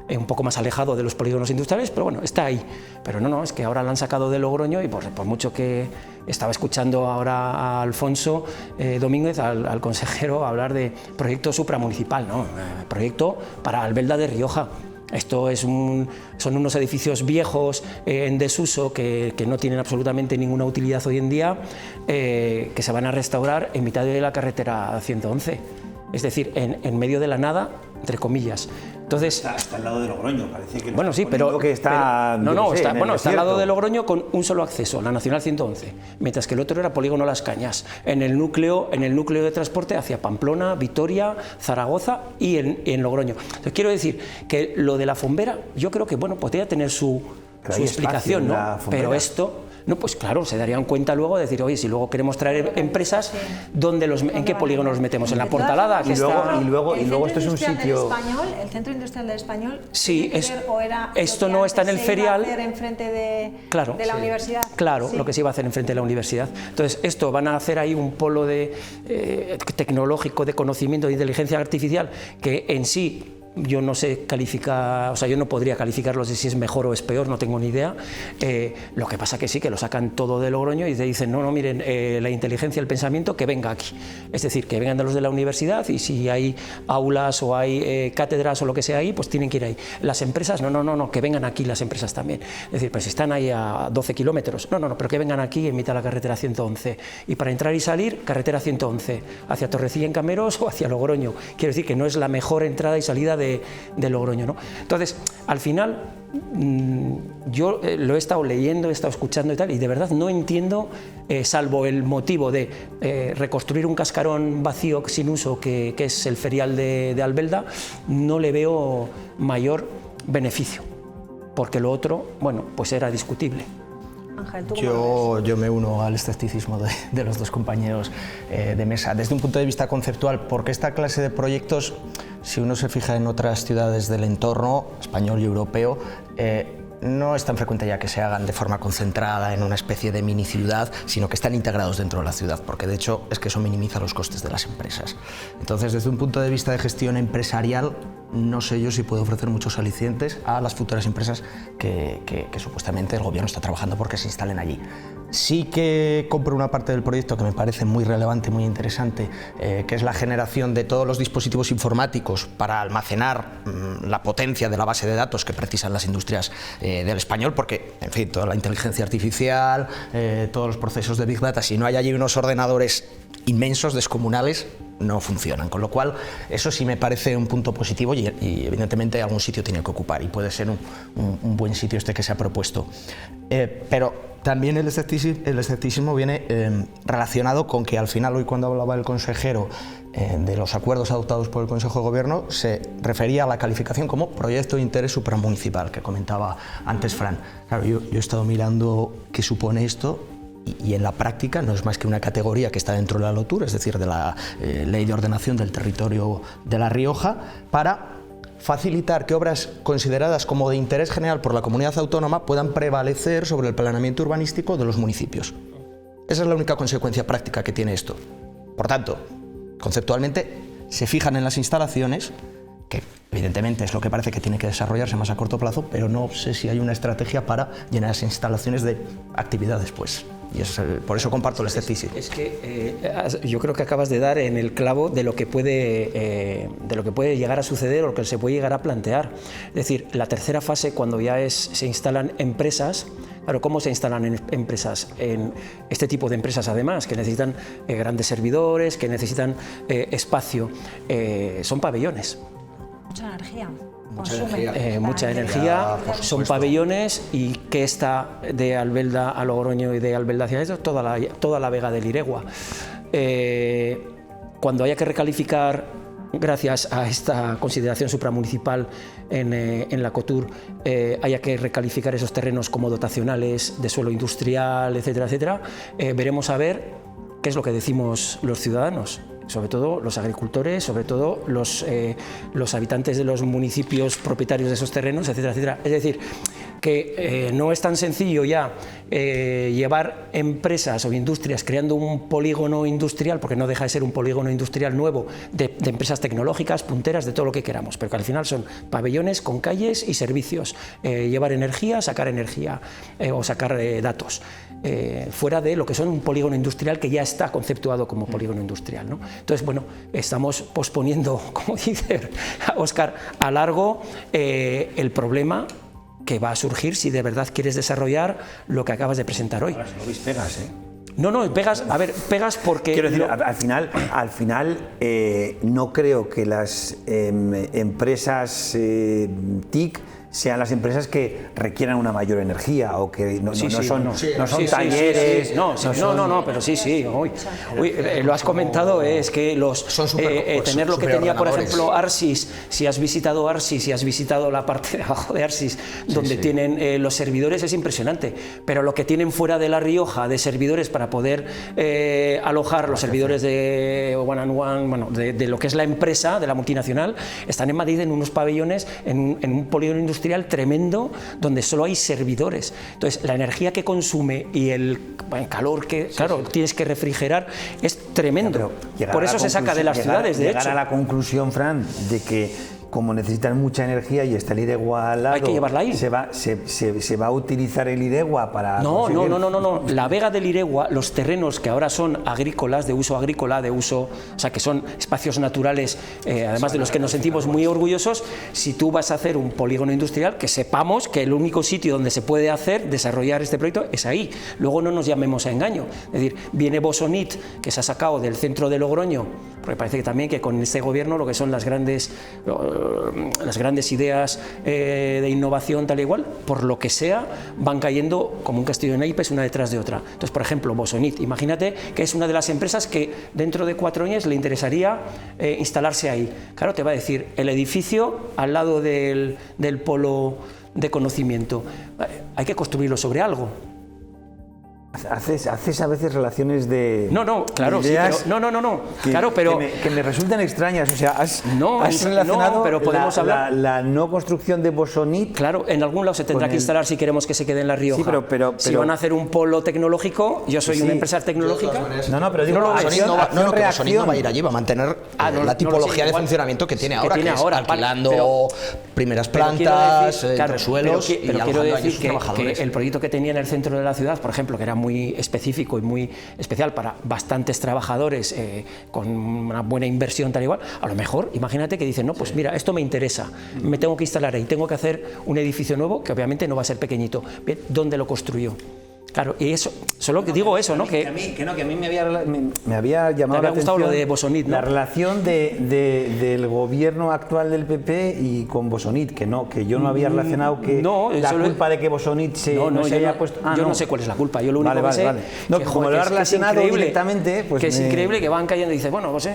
Un poco más alejado de los polígonos industriales, pero bueno, está ahí. Pero no, es que ahora la han sacado de Logroño y por mucho que estaba escuchando ahora a Alfonso Domínguez, al consejero, hablar de proyecto supramunicipal, ¿no? Proyecto para Albelda de Rioja. Esto son unos edificios viejos en desuso que no tienen absolutamente ninguna utilidad hoy en día, que se van a restaurar en mitad de la carretera 111, es decir, en medio de la nada, entre comillas. Entonces, está al lado de Logroño, parece que... Bueno, sí, pero... que está, está al lado de Logroño con un solo acceso, la Nacional 111, mientras que el otro era Polígono Las Cañas, en el núcleo de transporte hacia Pamplona, Vitoria, Zaragoza y en Logroño. Entonces, quiero decir que lo de la Fombera, yo creo que, bueno, podría tener su explicación, ¿no? Pero esto... No, pues claro, se darían cuenta luego de decir, oye, si luego queremos traer empresas, ¿en qué polígono los metemos? ¿En la Portalada? Y luego esto es un sitio... ¿El Centro Industrial del Español? Sí, esto no está en el ferial. ¿Se iba a hacer enfrente de la universidad? Claro, lo que se iba a hacer enfrente de la universidad. Entonces, esto van a hacer ahí un polo tecnológico, de conocimiento, de inteligencia artificial, que en sí... Yo no sé calificar, o sea, yo no podría calificarlo de si es mejor o es peor, no tengo ni idea. Lo que pasa que sí, que lo sacan todo de Logroño y te dicen, no, miren, la inteligencia, el pensamiento, que venga aquí. Es decir, que vengan de los de la universidad y si hay aulas o hay cátedras o lo que sea ahí, pues tienen que ir ahí. Las empresas, no, que vengan aquí las empresas también. Es decir, pues si están ahí a 12 kilómetros, no, pero que vengan aquí en mitad de la carretera 111. Y para entrar y salir, carretera 111, hacia Torrecilla en Cameros o hacia Logroño. Quiero decir que no es la mejor entrada y salida de Logroño, ¿no? Entonces, al final, yo lo he estado leyendo, he estado escuchando y tal, y de verdad no entiendo, salvo el motivo de reconstruir un cascarón vacío sin uso, que es el ferial de Albelda, no le veo mayor beneficio, porque lo otro, bueno, pues era discutible. Ángel, ¿tú yo me uno al escepticismo de los dos compañeros de mesa, desde un punto de vista conceptual, porque esta clase de proyectos, si uno se fija en otras ciudades del entorno español y europeo, no es tan frecuente ya que se hagan de forma concentrada en una especie de mini ciudad, sino que están integrados dentro de la ciudad, porque de hecho es que eso minimiza los costes de las empresas. Entonces, desde un punto de vista de gestión empresarial, no sé yo si puedo ofrecer muchos alicientes a las futuras empresas que supuestamente el gobierno está trabajando porque se instalen allí. Sí que compro una parte del proyecto que me parece muy relevante y muy interesante, que es la generación de todos los dispositivos informáticos para almacenar la potencia de la base de datos que precisan las industrias del español, porque, en fin, toda la inteligencia artificial, todos los procesos de Big Data, si no hay allí unos ordenadores inmensos, descomunales, no funcionan, con lo cual eso sí me parece un punto positivo y evidentemente algún sitio tiene que ocupar y puede ser un buen sitio este que se ha propuesto. Pero también el escepticismo viene relacionado con que al final, hoy cuando hablaba el consejero de los acuerdos adoptados por el Consejo de Gobierno, se refería a la calificación como proyecto de interés supramunicipal, que comentaba antes Fran. Claro, yo he estado mirando qué supone esto, y en la práctica no es más que una categoría que está dentro de la LOTUR, es decir, de la Ley de Ordenación del Territorio de La Rioja, para facilitar que obras consideradas como de interés general por la comunidad autónoma puedan prevalecer sobre el planeamiento urbanístico de los municipios. Esa es la única consecuencia práctica que tiene esto. Por tanto, conceptualmente se fijan en las instalaciones, que evidentemente es lo que parece que tiene que desarrollarse más a corto plazo, pero no sé si hay una estrategia para llenar esas instalaciones de actividad después. Y por eso comparto el escepticismo. Es que yo creo que acabas de dar en el clavo de lo que puede llegar a suceder o lo que se puede llegar a plantear. Es decir, la tercera fase, cuando ya se instalan empresas. Claro, ¿cómo se instalan empresas? En este tipo de empresas, además, que necesitan grandes servidores, que necesitan espacio, son pabellones. Mucha energía. Mucha energía, son pabellones. ¿Y qué está de Albelda a Logroño y de Albelda hacia esto? Toda la vega del Iregua. Cuando haya que recalificar, gracias a esta consideración supramunicipal en la COTUR, haya que recalificar esos terrenos como dotacionales de suelo industrial, etcétera, etcétera, veremos a ver qué es lo que decimos los ciudadanos, sobre todo los agricultores, sobre todo los habitantes de los municipios propietarios de esos terrenos, etcétera, etcétera. Es decir, que no es tan sencillo ya llevar empresas o industrias creando un polígono industrial, porque no deja de ser un polígono industrial nuevo de empresas tecnológicas, punteras, de todo lo que queramos, pero que al final son pabellones con calles y servicios, llevar energía, sacar energía o sacar datos. Fuera de lo que son un polígono industrial que ya está conceptuado como polígono industrial, ¿no? Entonces, bueno, estamos posponiendo, como dice Óscar, a largo el problema que va a surgir si de verdad quieres desarrollar lo que acabas de presentar hoy. Ahora, si no veis pegas, ¿eh? No, pegas, a ver, pegas porque... Quiero decir, al final no creo que las empresas TIC sean las empresas que requieran una mayor energía o que no son talleres. No, pero sí. Uy, lo has comentado, es que tener lo que tenía, por ejemplo, Arsis, si has visitado Arsis, si has visitado la parte de abajo de Arsis, donde tienen los servidores, es impresionante. Pero lo que tienen fuera de La Rioja de servidores para poder alojar los servidores de One and One, bueno, de lo que es la empresa, de la multinacional, están en Madrid en unos pabellones, en un polígono industrial tremendo donde solo hay servidores. Entonces, la energía que consume y el calor que, tienes que refrigerar es tremendo. Por eso se saca de las ciudades, de hecho. Llegar a la conclusión, Fran, de que como necesitan mucha energía y está el Iregua al lado, hay que llevarla ahí. Se va a utilizar el Iregua para No. La vega del Iregua, los terrenos que ahora son agrícolas, de uso, o sea, que son espacios naturales, además de los que nos sentimos muy orgullosos, si tú vas a hacer un polígono industrial, que sepamos que el único sitio donde se puede desarrollar este proyecto es ahí. Luego no nos llamemos a engaño. Es decir, viene Bosonit, que se ha sacado del centro de Logroño, porque parece que también que con este gobierno lo que son las grandes ideas de innovación tal y igual, por lo que sea, van cayendo como un castillo de naipes una detrás de otra. Entonces, por ejemplo, Bosonit, imagínate que es una de las empresas que dentro de 4 años le interesaría instalarse ahí. Claro, te va a decir, el edificio al lado del polo de conocimiento, hay que construirlo sobre algo. Haces a veces relaciones de claro, ideas pero que me resultan extrañas. O sea, has relacionado pero podemos hablar la no construcción de Bosonit. Claro, en algún lado se tendrá que instalar si queremos que se quede en La Rioja. Sí, pero si van a hacer un polo tecnológico, yo soy una empresa tecnológica. Pero digo, Bosonit no va a ir allí, va a mantener la tipología de funcionamiento que tiene ahora, que es alquilando primeras plantas, suelos y alojando a sus trabajadores. Que el proyecto que tenía en el centro de la ciudad, por ejemplo, que era muy específico y muy especial para bastantes trabajadores con una buena inversión tal igual, a lo mejor imagínate que dicen, no, pues mira, esto me interesa, me tengo que instalar ahí, tengo que hacer un edificio nuevo que obviamente no va a ser pequeñito. Bien, ¿dónde lo construyo? Claro, y eso, solo que digo eso, ¿no? Que a mí me había llamado la atención lo de Bosonit, ¿no? La relación del gobierno actual del PP y con Bosonit, que yo no había relacionado que la culpa de que Bosonit se haya puesto... Yo no sé cuál es la culpa, yo lo único que sé... No, como lo has relacionado directamente... Pues que es increíble que van cayendo y dices, bueno, pues que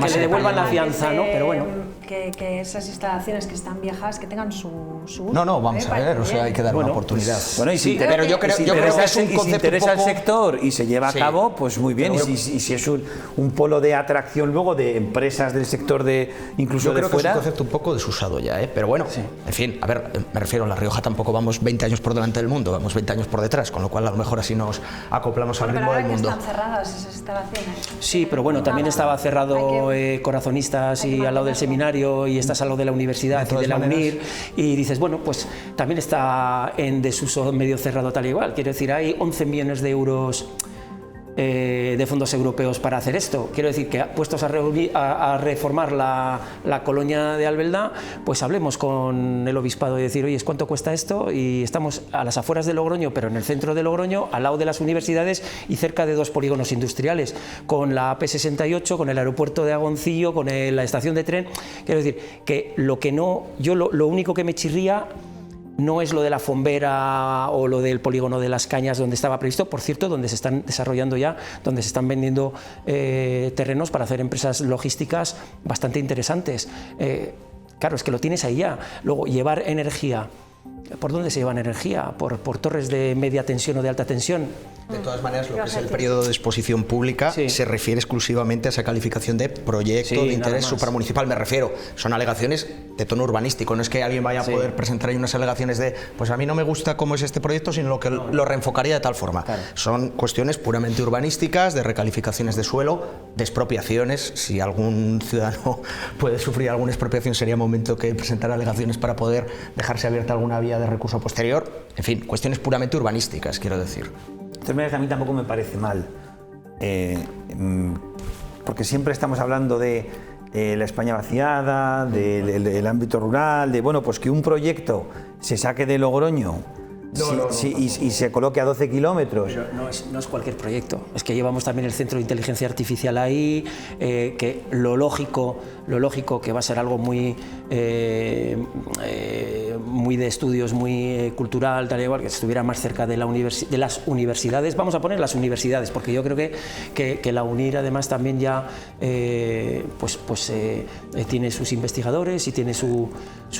le devuelvan la fianza, ¿no? Pero bueno... Que esas instalaciones que están viejas, que tengan su uso. Vamos a ver, o sea, hay que dar una oportunidad. Bueno, pero yo creo que es un concepto interesa al sector y se lleva a cabo, pues muy bien. Y si es un polo de atracción luego de empresas del sector incluso de fuera... Yo creo que es un concepto un poco desusado ya, pero bueno, en fin, a ver, me refiero, en La Rioja tampoco vamos 20 años por delante del mundo, vamos 20 años por detrás, con lo cual a lo mejor así nos acoplamos al ritmo del mundo. Pero ahora que están cerradas esas instalaciones. Sí, pero bueno, también estaba cerrado Corazonistas y al lado del seminario y estás al lado de la universidad y de la UNIR y dices, bueno, pues también está en desuso medio cerrado tal y igual. Quiero decir, hay 11 millones de euros de fondos europeos para hacer esto. Quiero decir que puestos a reformar la colonia de Albelda, pues hablemos con el obispado y decir, oye, ¿cuánto cuesta esto? Y estamos a las afueras de Logroño, pero en el centro de Logroño, al lado de las universidades y cerca de 2 polígonos industriales, con la AP68, con el aeropuerto de Agoncillo, con la estación de tren. Quiero decir que lo único que me chirría no es lo de la Fombera o lo del polígono de Las Cañas donde estaba previsto, por cierto, donde se están desarrollando ya, donde se están vendiendo terrenos para hacer empresas logísticas bastante interesantes. Claro, es que lo tienes ahí ya. Luego, llevar energía ¿por dónde se lleva la energía? ¿Por torres de media tensión o de alta tensión? De todas maneras, lo que es el periodo de exposición pública se refiere exclusivamente a esa calificación de proyecto de interés supramunicipal. Me refiero, son alegaciones de tono urbanístico, no es que alguien vaya a poder presentar ahí unas alegaciones de, pues a mí no me gusta cómo es este proyecto, sino que lo reenfocaría de tal forma. Son cuestiones puramente urbanísticas, de recalificaciones de suelo, de expropiaciones. Si algún ciudadano puede sufrir alguna expropiación, sería momento que presentara alegaciones para poder dejarse abierta alguna vía de recurso posterior. En fin, cuestiones puramente urbanísticas, quiero decir. De manera que a mí tampoco me parece mal, porque siempre estamos hablando de la España vaciada, del ámbito rural, de bueno, pues que un proyecto se saque de Logroño y se coloque a 12 kilómetros. Pero no es cualquier proyecto, es que llevamos también el centro de inteligencia artificial ahí, que lo lógico que va a ser algo muy de estudios, muy cultural, tal y igual, que estuviera más cerca de las universidades. Vamos a poner las universidades, porque yo creo que la UNIR además también ya tiene sus investigadores y tiene su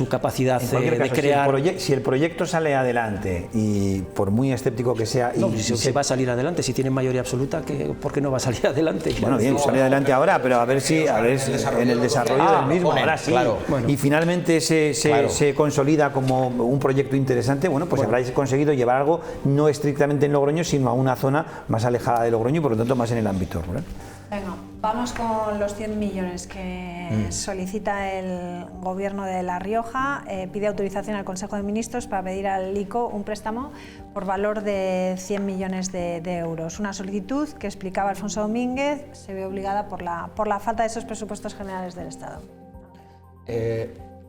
capacidad de crear. Si el proyecto sale adelante, y por muy escéptico que sea... se va a salir adelante, si tiene mayoría absoluta, ¿por qué no va a salir adelante? Bueno, bien, sale adelante ahora, pero a ver si en el desarrollo del mismo, ahora sí. Claro. Bueno. Y finalmente se consolida como un proyecto interesante, bueno, pues habráis conseguido llevar algo no estrictamente en Logroño, sino a una zona más alejada de Logroño y por lo tanto más en el ámbito rural. Venga, vamos con los 100 millones que solicita el Gobierno de La Rioja. Pide autorización al Consejo de Ministros para pedir al ICO un préstamo por valor de 100 millones de euros. Una solicitud que, explicaba Alfonso Domínguez, se ve obligada por la falta de esos presupuestos generales del Estado.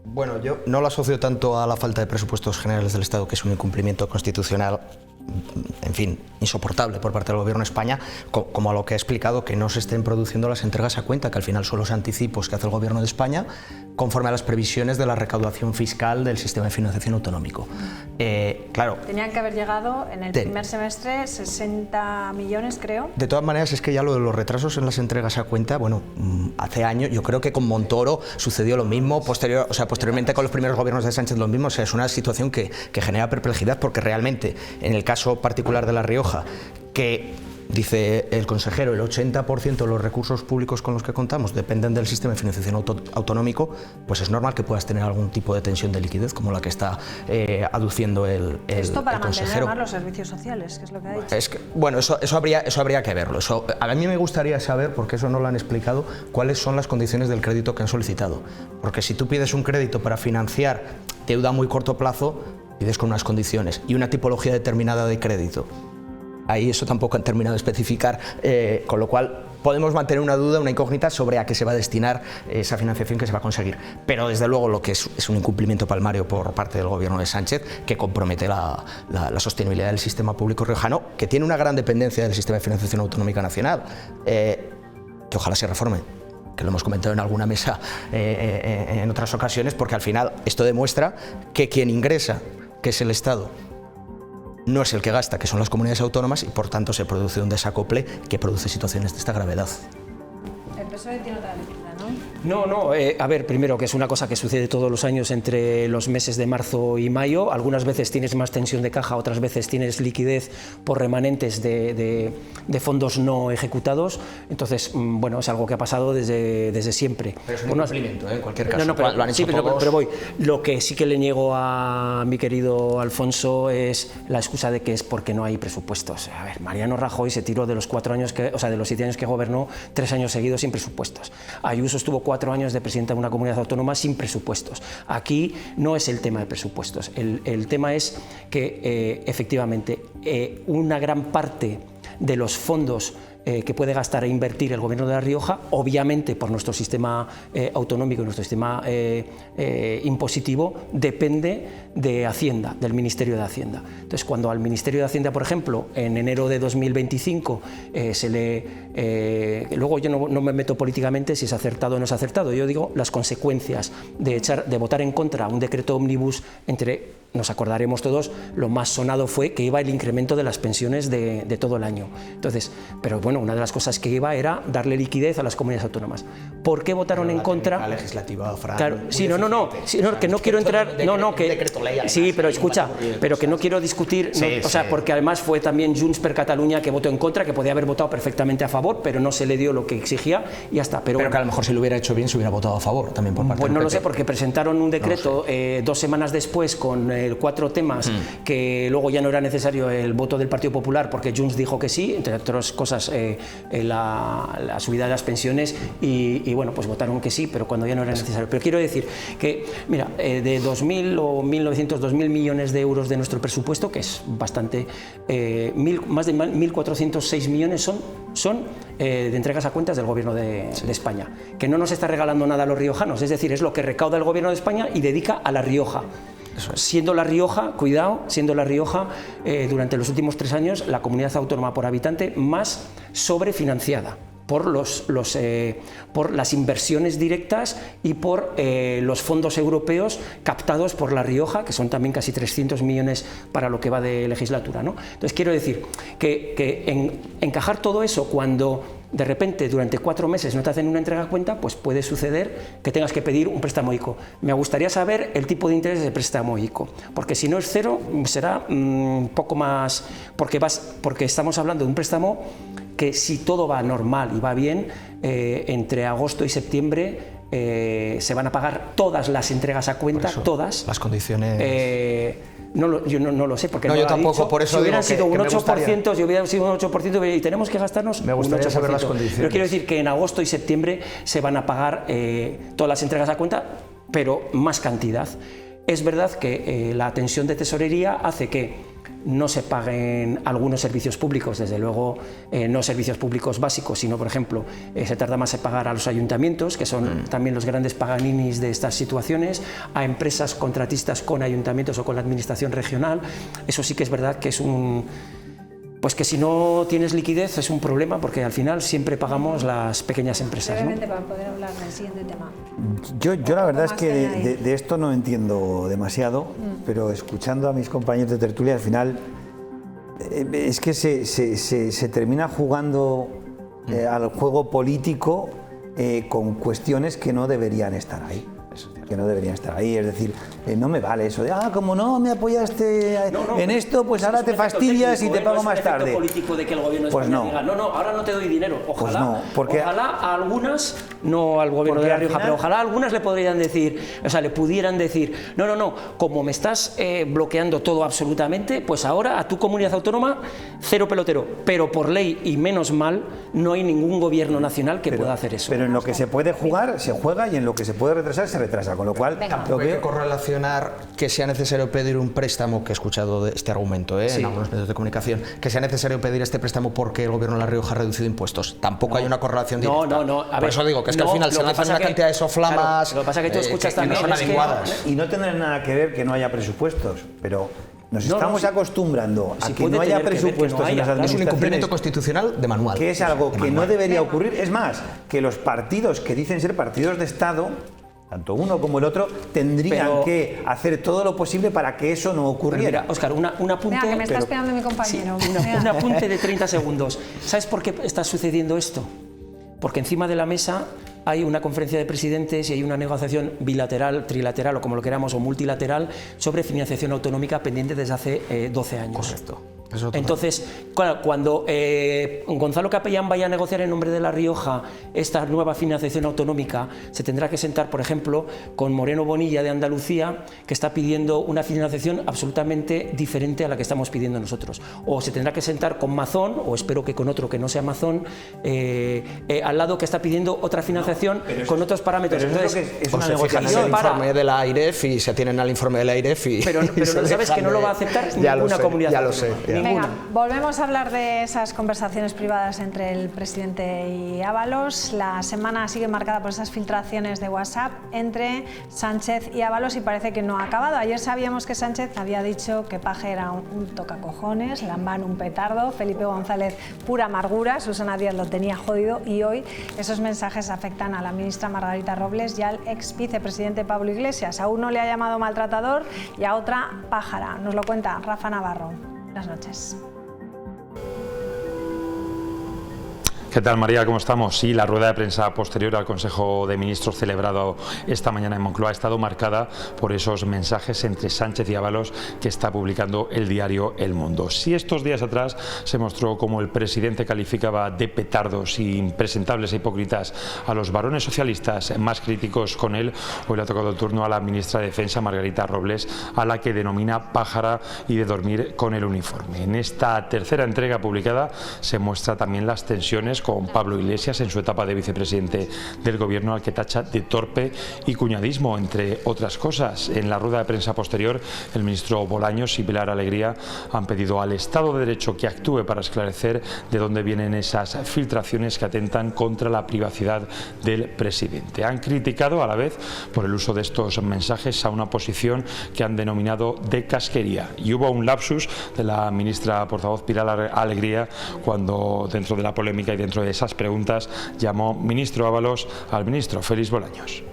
Bueno, yo no lo asocio tanto a la falta de presupuestos generales del Estado, que es un incumplimiento constitucional, en fin, insoportable por parte del Gobierno de España, como a lo que ha explicado, que no se estén produciendo las entregas a cuenta, que al final son los anticipos que hace el Gobierno de España, conforme a las previsiones de la recaudación fiscal del sistema de financiación autonómico. Claro. Tenían que haber llegado en el primer semestre 60 millones, creo. De todas maneras, es que ya lo de los retrasos en las entregas a cuenta, bueno, hace años, yo creo que con Montoro sucedió lo mismo, posteriormente con los primeros gobiernos de Sánchez lo mismo. O sea, es una situación que genera perplejidad, porque realmente, en el caso particular de La Rioja, que dice el consejero, el 80% de los recursos públicos con los que contamos dependen del sistema de financiación autonómico, pues es normal que puedas tener algún tipo de tensión de liquidez como la que está aduciendo el consejero. Esto para mantener más los servicios sociales, que es lo que ha dicho. Bueno, eso habría que verlo. A mí me gustaría saber, porque eso no lo han explicado, cuáles son las condiciones del crédito que han solicitado. Porque si tú pides un crédito para financiar deuda a muy corto plazo, pides con unas condiciones y una tipología determinada de crédito. Ahí eso tampoco han terminado de especificar, con lo cual podemos mantener una duda, una incógnita sobre a qué se va a destinar esa financiación que se va a conseguir. Pero desde luego lo que es un incumplimiento palmario por parte del Gobierno de Sánchez, que compromete la sostenibilidad del sistema público riojano, que tiene una gran dependencia del sistema de financiación autonómica nacional, que ojalá se reforme, que lo hemos comentado en alguna mesa en otras ocasiones, porque al final esto demuestra que quien ingresa, que es el Estado, no es el que gasta, que son las comunidades autónomas, y por tanto se produce un desacople que produce situaciones de esta gravedad. El PSOE tiene otra lectura, ¿no? No, a ver, primero, que es una cosa que sucede todos los años entre los meses de marzo y mayo. Algunas veces tienes más tensión de caja, otras veces tienes liquidez por remanentes de fondos no ejecutados. Entonces, bueno, es algo que ha pasado desde siempre. Pero es un incumplimiento, en cualquier caso. Pero, lo han hecho pero voy. Lo que sí que le niego a mi querido Alfonso es la excusa de que es porque no hay presupuestos. A ver, Mariano Rajoy se tiró de los 7 años que gobernó, 3 años seguidos sin presupuestos. Ayuso estuvo 4 años de presidenta de una comunidad autónoma sin presupuestos. Aquí no es el tema de presupuestos, el tema es que efectivamente una gran parte de los fondos que puede gastar e invertir el Gobierno de La Rioja, obviamente por nuestro sistema autonómico y nuestro sistema impositivo, depende de Hacienda, del Ministerio de Hacienda. Entonces, cuando al Ministerio de Hacienda, por ejemplo, en enero de 2025 luego yo no me meto políticamente si es acertado o no es acertado, yo digo las consecuencias de votar en contra un decreto ómnibus. Nos acordaremos todos, lo más sonado fue que iba el incremento de las pensiones de todo el año. Entonces, pero bueno, bueno, una de las cosas que iba era darle liquidez a las comunidades autónomas. ¿Por qué votaron en contra? La legislativa, Fran, claro, sí, que no quiero entrar, sí, pero escucha, pero que no quiero discutir, o sea, porque además fue también Junts per Catalunya que votó en contra, que podía haber votado perfectamente a favor, pero no se le dio lo que exigía y ya está. Pero que a lo mejor si lo hubiera hecho bien se hubiera votado a favor también por parte pues del no PP. lo sé, porque presentaron un decreto 2 semanas después con 4 temas que luego ya no era necesario el voto del Partido Popular porque Junts dijo que sí, entre otras cosas la subida de las pensiones y bueno, pues votaron que sí, pero cuando ya no era necesario. Pero quiero decir que, mira, de 2.000 o 1.900, 2.000 millones de euros de nuestro presupuesto, que es bastante, más de 1.406 millones son de entregas a cuentas del Gobierno de España, que no nos está regalando nada a los riojanos, es decir, es lo que recauda el Gobierno de España y dedica a La Rioja. Siendo La Rioja, cuidado, durante los últimos 3 años la comunidad autónoma por habitante más sobrefinanciada por las inversiones directas y por los fondos europeos captados por La Rioja, que son también casi 300 millones para lo que va de legislatura, ¿no? Entonces quiero decir que encajar todo eso cuando de repente durante 4 meses no te hacen una entrega a cuenta, pues puede suceder que tengas que pedir un préstamo ICO. Me gustaría saber el tipo de interés del préstamo ICO, porque si no es 0 será un poco más, porque estamos hablando de un préstamo que si todo va normal y va bien, entre agosto y septiembre se van a pagar todas las entregas a cuenta, todas. Las condiciones... yo no lo sé, porque no yo lo tampoco, dicho. por eso si hubieran digo sido un que 8%, si hubieran sido un 8% y tenemos que gastarnos me gustaría un 8%. saber las condiciones. Pero quiero decir que en agosto y septiembre se van a pagar todas las entregas a cuenta, pero más cantidad. Es verdad que la tensión de tesorería hace que no se paguen algunos servicios públicos, desde luego no servicios públicos básicos, sino por ejemplo se tarda más en pagar a los ayuntamientos, que son también los grandes paganinis de estas situaciones, a empresas contratistas con ayuntamientos o con la administración regional. Eso sí que es verdad que es pues que si no tienes liquidez es un problema, porque al final siempre pagamos las pequeñas empresas, ¿no? Brevemente, para poder hablar del siguiente tema. Yo la verdad es que de esto no entiendo demasiado, pero escuchando a mis compañeros de tertulia, al final es que se termina jugando al juego político con cuestiones que no deberían estar ahí. Es decir, no me vale eso de, como no me apoyaste en esto, pues ahora te fastidias y te pago más tarde. Político de que el gobierno de España diga, ahora no te doy dinero. Ojalá, ojalá a algunas, no al gobierno de La Rioja, pero ojalá a algunas le pudieran decir, no, como me estás bloqueando todo absolutamente, pues ahora a tu comunidad autónoma, 0 pelotero. Pero por ley y menos mal, no hay ningún gobierno nacional que pueda hacer eso. Pero en lo que se puede jugar, se juega, y en lo que se puede retrasar, se retrasa, con lo cual tampoco hay que correlacionar que sea necesario pedir un préstamo, que he escuchado este argumento en algunos medios de comunicación, que sea necesario pedir este préstamo porque el gobierno de La Rioja ha reducido impuestos. Tampoco hay una correlación directa. Por eso digo que es que al final se lanzan una cantidad de soflamas, claro, lo que pasa es que tú escuchas también no son adecuadas. Y no tendrá nada que ver que no haya presupuestos, pero nos estamos acostumbrando a que no haya presupuestos en las administraciones. Es un incumplimiento constitucional de manual. Que es algo que no debería ocurrir. Es más, que los partidos que dicen ser partidos de Estado, tanto uno como el otro, tendrían que hacer todo lo posible para que eso no ocurriera. Mira, Óscar, un apunte... Mira, que me está esperando mi compañero. Sí, un apunte de 30 segundos. ¿Sabes por qué está sucediendo esto? Porque encima de la mesa hay una conferencia de presidentes y hay una negociación bilateral, trilateral o como lo queramos, o multilateral, sobre financiación autonómica pendiente desde hace 12 años. Correcto. Entonces, cuando Gonzalo Capellán vaya a negociar en nombre de La Rioja esta nueva financiación autonómica, se tendrá que sentar, por ejemplo, con Moreno Bonilla de Andalucía, que está pidiendo una financiación absolutamente diferente a la que estamos pidiendo nosotros. O se tendrá que sentar con Mazón, o espero que con otro que no sea Mazón, al lado, que está pidiendo otra financiación con otros parámetros. Entonces, es una se fijan en el informe de la AIREF y se atienen al informe de la AIREF pero no sabes que no lo va a aceptar ninguna comunidad. Ya lo sé. Venga, volvemos a hablar de esas conversaciones privadas entre el presidente y Ábalos. La semana sigue marcada por esas filtraciones de WhatsApp entre Sánchez y Ábalos y parece que no ha acabado. Ayer sabíamos que Sánchez había dicho que Paje era un tocacojones, Lambán un petardo, Felipe González pura amargura, Susana Díaz lo tenía jodido, y hoy esos mensajes afectan a la ministra Margarita Robles y al ex vicepresidente Pablo Iglesias. A uno le ha llamado maltratador y a otra pájara. Nos lo cuenta Rafa Navarro. Buenas noches. ¿Qué tal, María? ¿Cómo estamos? Sí, la rueda de prensa posterior al Consejo de Ministros celebrado esta mañana en Moncloa ha estado marcada por esos mensajes entre Sánchez y Ábalos que está publicando el diario El Mundo. Si estos días atrás se mostró como el presidente calificaba de petardos, impresentables e hipócritas a los varones socialistas más críticos con él, hoy le ha tocado el turno a la ministra de Defensa, Margarita Robles, a la que denomina pájara y de dormir con el uniforme. En esta tercera entrega publicada se muestra también las tensiones con Pablo Iglesias en su etapa de vicepresidente del Gobierno, al que tacha de torpe y cuñadismo, entre otras cosas. En la rueda de prensa posterior, el ministro Bolaños y Pilar Alegría han pedido al Estado de Derecho que actúe para esclarecer de dónde vienen esas filtraciones que atentan contra la privacidad del presidente. Han criticado a la vez por el uso de estos mensajes a una oposición que han denominado de casquería. Y hubo un lapsus de la ministra portavoz Pilar Alegría cuando, dentro de la polémica y dentro de esas preguntas, llamó ministro Ábalos al ministro Félix Bolaños.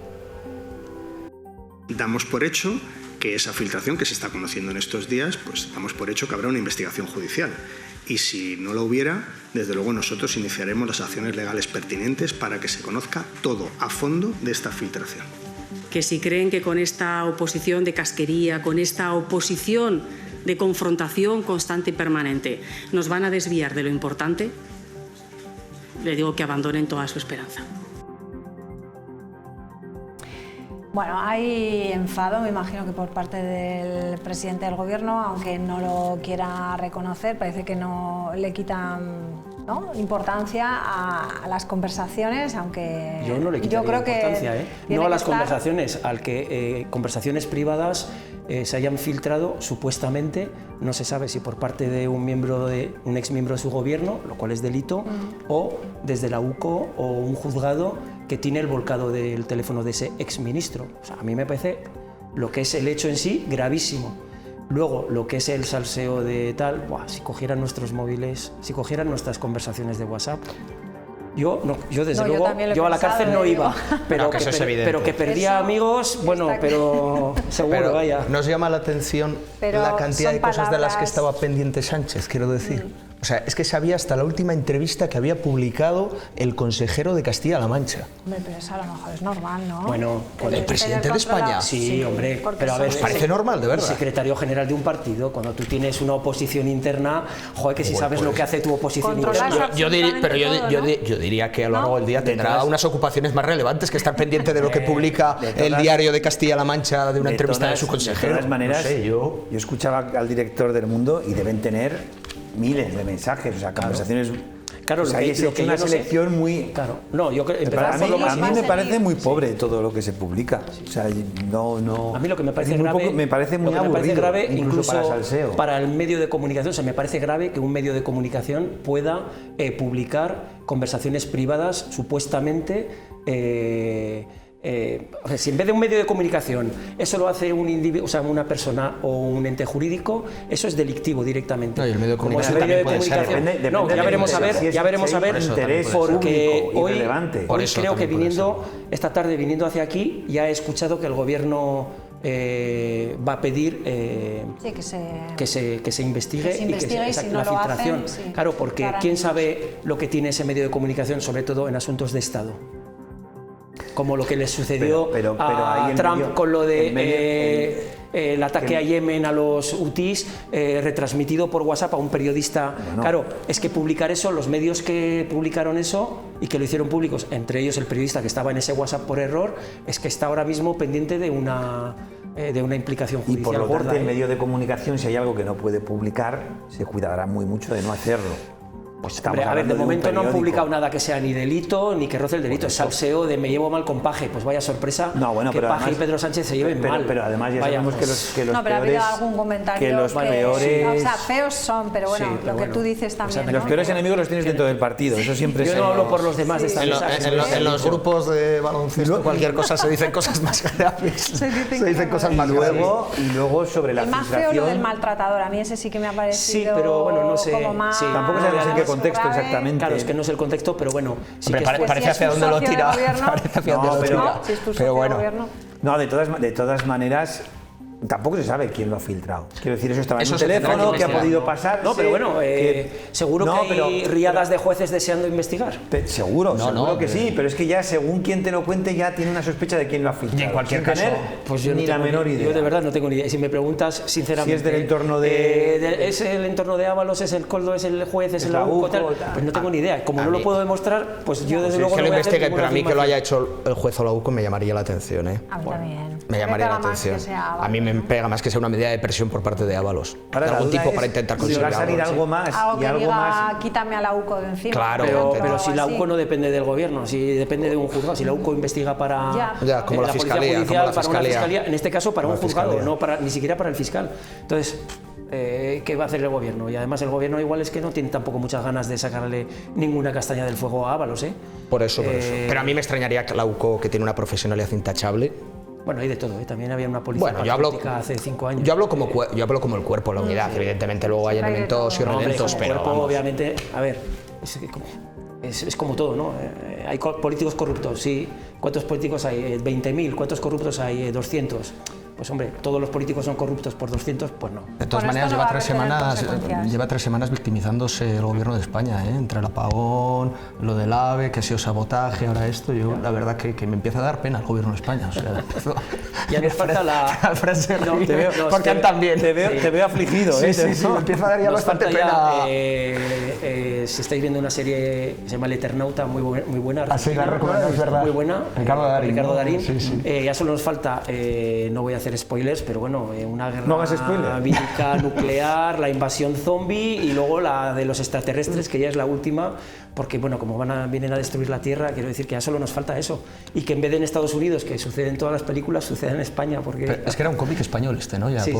Damos por hecho que esa filtración que se está conociendo en estos días, pues damos por hecho que habrá una investigación judicial. Y si no la hubiera, desde luego nosotros iniciaremos las acciones legales pertinentes para que se conozca todo a fondo de esta filtración. Que si creen que con esta oposición de casquería, con esta oposición de confrontación constante y permanente, nos van a desviar de lo importante, le digo que abandonen toda su esperanza. Bueno, hay enfado, me imagino que por parte del presidente del Gobierno, aunque no lo quiera reconocer, parece que no le quitan, ¿no?, importancia a las conversaciones, aunque yo no le quitaría creo importancia, que no a las conversaciones, al que conversaciones privadas se hayan filtrado supuestamente, no se sabe si por parte de un ex miembro de su gobierno, lo cual es delito, o desde la UCO o un juzgado que tiene el volcado del teléfono de ese exministro. O sea, a mí me parece lo que es el hecho en sí gravísimo. Luego, lo que es el salseo de tal, si cogieran nuestros móviles, si cogieran nuestras conversaciones de WhatsApp, yo desde luego, yo a la cárcel no iba, pero, no, pero que perdía amigos, bueno, pero seguro, pero vaya. ¿Nos llama la atención la cantidad de cosas de las que estaba pendiente Sánchez, quiero decir? O sea, es que sabía hasta la última entrevista que había publicado el consejero de Castilla-La Mancha. Hombre, pero eso a lo mejor es normal, ¿no? Bueno, con el presidente de España. Sí, hombre, pero a ver, parece normal, de verdad. El secretario general de un partido, cuando tú tienes una oposición interna, joder, que si sabes lo que hace tu oposición interna. Yo diría que a lo largo del día tendrá unas ocupaciones más relevantes que estar pendiente de lo que publica el diario de Castilla-La Mancha de una entrevista de su consejero. De todas maneras, no sé, yo escuchaba al director del Mundo y deben tener miles de mensajes, o sea, conversaciones. Claro, pues ahí es una selección muy. Claro, no, yo creo. A mí me parece muy pobre todo lo que se publica. O sea, no. A mí lo que me parece grave. Me parece muy aburrido, me parece grave, incluso para salseo. Para el medio de comunicación. O sea, me parece grave que un medio de comunicación pueda publicar conversaciones privadas supuestamente. O sea, si en vez de un medio de comunicación eso lo hace un individuo, o sea, una persona o un ente jurídico, eso es delictivo directamente. No, y el medio de comunicación también puede ser. Depende ya veremos a ver, porque hoy creo que viniendo esta tarde viniendo hacia aquí ya he escuchado que el gobierno va a pedir que se investigue y que se la filtración. Claro, porque quién sabe lo que tiene ese medio de comunicación, sobre todo en asuntos de Estado. Como lo que le sucedió a Trump con lo de el ataque a Yemen a los hutíes, retransmitido por WhatsApp a un periodista. Claro, es que publicar eso, los medios que publicaron eso y que lo hicieron públicos, entre ellos el periodista que estaba en ese WhatsApp por error, es que está ahora mismo pendiente de una implicación judicial. Y por lo gorda, tanto, el medio de comunicación, si hay algo que no puede publicar, se cuidará muy mucho de no hacerlo. Pues hombre, a ver, de momento no han publicado nada que sea ni delito ni que roce el delito. Es salseo de me llevo mal con Paje. Pues vaya sorpresa que Paje además, y Pedro Sánchez se lleven mal. Pero además ya sabemos que los no, pero peores, ha habido algún comentario que los peores... o sea, feos son, pero bueno, lo que tú dices también. Los peores enemigos los tienes dentro del partido. Eso siempre yo no hablo por los demás de esta mesa. En los grupos de baloncesto, cualquier cosa se dicen cosas más graves. Se dicen cosas más graves. Y luego sobre la filtración... El más feo lo del maltratador. A mí ese sí que me ha parecido. Sí, pero bueno, no sé. Tampoco sabes en qué contexto exactamente. Claro, es que no es el contexto, pero bueno. Sí que parece hacia dónde lo tira. Parece hacia dónde lo tira. Pero bueno. No, de todas maneras, tampoco se sabe quién lo ha filtrado. Quiero decir, eso estaba en un teléfono que ha podido pasar. No, pero bueno, seguro que hay riadas de jueces deseando investigar. Seguro que sí, pero es que ya según quien te lo cuente ya tiene una sospecha de quién lo ha filtrado. Y en cualquier caso, pues yo ni la menor idea. Yo de verdad no tengo ni idea. Y si me preguntas sinceramente, si es del entorno de... ¿es el entorno de Ábalos, es el Coldo, es el juez, es la UCO, tal? Pues no tengo ni idea. Como no lo puedo demostrar, pues yo desde luego que no lo voy a hacer investigue, pero a mí que lo haya afirmación. hecho el juez o la UCO me llamaría la atención. A mí también. Me llamaría la atención. A mí me pega más que sea una medida de presión por parte de Ábalos. De algún tipo para intentar conseguir algo. Si va a salir algo más algo y algo diga, más... quítame a la UCO de encima. Claro, pero si la UCO no depende del gobierno, si depende de un juzgado, si la UCO investiga para como la fiscalía, para una fiscalía, en este caso para un juzgado, no para, ni siquiera para el fiscal. Entonces, ¿qué va a hacer el gobierno? Y además el gobierno igual es que no tiene tampoco muchas ganas de sacarle ninguna castaña del fuego a Ábalos, ¿eh? Por eso. Pero a mí me extrañaría que la UCO, que tiene una profesionalidad intachable... Bueno, hay de todo, ¿eh? También había una policía hace 5 años. Yo hablo como el cuerpo, la unidad. Evidentemente luego hay elementos y redentos, pero cuerpo, obviamente, a ver, es como todo, ¿no? Hay políticos corruptos, sí. ¿Cuántos políticos hay? 20.000. ¿Cuántos corruptos hay? 200. Pues hombre, todos los políticos son corruptos por 200, pues no. De todas maneras, lleva 3 semanas victimizándose el gobierno de España, ¿eh? Entre el apagón, lo del AVE, que ha sido sabotaje, ahora esto. Yo la verdad que me empieza a dar pena el gobierno de España. O sea, ya nos falta la frase. Porque también. Te veo afligido, ¿eh? Sí, me empieza a dar ya bastante pena. Si estáis viendo una serie que se llama El Eternauta, muy buena. Así la recuerdo, es verdad. Muy buena. Ricardo Darín. Sí. Ya solo nos falta, no voy a hacer spoilers, pero bueno, una guerra bélica nuclear, la invasión zombie y luego la de los extraterrestres, que ya es la última, porque bueno, como vienen a destruir la Tierra, quiero decir que ya solo nos falta eso. Y que en vez de en Estados Unidos, que sucede en todas las películas, sucede en España. Porque pero es que era un cómic español ¿no? Ya sí.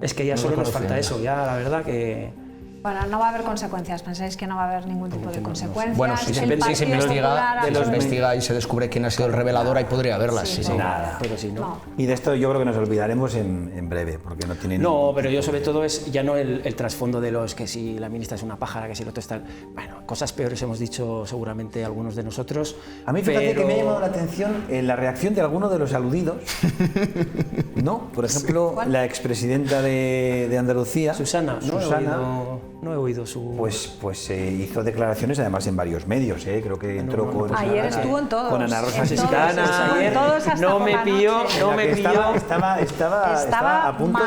Es que ya solo nos falta eso, ya la verdad que... Bueno, no va a haber consecuencias. ¿Pensáis que no va a haber ningún tipo de consecuencias? Bueno, si se investiga y se descubre quién ha sido el revelador, ahí podría haberlas. Sí. Nada, pero sí, ¿no? Y de esto yo creo que nos olvidaremos en breve, porque no tiene pero yo sobre todo es ya no el trasfondo de los que si la ministra es una pájara, que si el otro está... Bueno, cosas peores hemos dicho seguramente algunos de nosotros. A mí fíjate que me ha llamado la atención la reacción de algunos de los aludidos, ¿no? Por ejemplo, la expresidenta de Andalucía, Susana. No he oído su... Pues hizo declaraciones además en varios medios, creo que entró con... Ayer estuvo en todos. Con Ana Rosa Sescana. Ayer no me pilló. Estaba a punto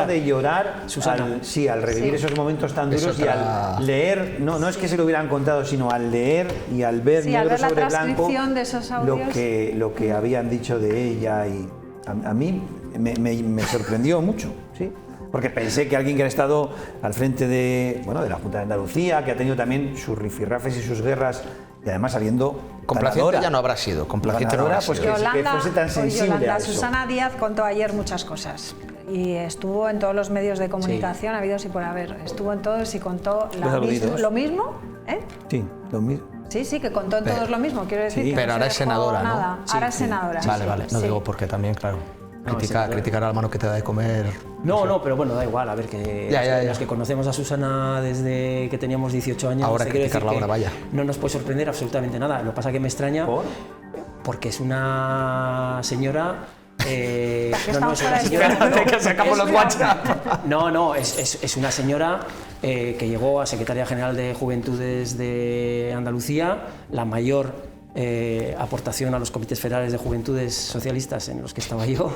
de llorar Susana. Al revivir esos momentos tan duros y al leer, no es que se lo hubieran contado, sino al leer y al ver negro sobre blanco de esos audios. lo que habían dicho de ella, y a mí me sorprendió mucho, sí. Porque pensé que alguien que ha estado al frente de la Junta de Andalucía, que ha tenido también sus rifirrafes y sus guerras, y además sabiendo complaciente ya no habrá sido, complaciente no habrá sido. Pues que fuese tan sensible a eso. Susana Díaz contó ayer muchas cosas y estuvo en todos los medios de comunicación habidos y por haber. Estuvo en todos y contó lo mismo, ¿eh? Sí, lo mismo. Sí, que contó en todos lo mismo, quiero decir. Pero ahora es senadora, ¿no? Ahora es senadora. Vale, no digo porque también, claro. Criticar a la mano que te da de comer. No, pero bueno, da igual, a ver, que los que conocemos a Susana desde que teníamos 18 años, ahora criticarla ahora, vaya. No nos puede sorprender absolutamente nada. Lo que pasa es que me extraña porque es una señora... no es una señora... que sacamos los WhatsApp. No, es una señora que llegó a Secretaria General de Juventudes de Andalucía, la mayor aportación a los comités federales de juventudes socialistas en los que estaba yo.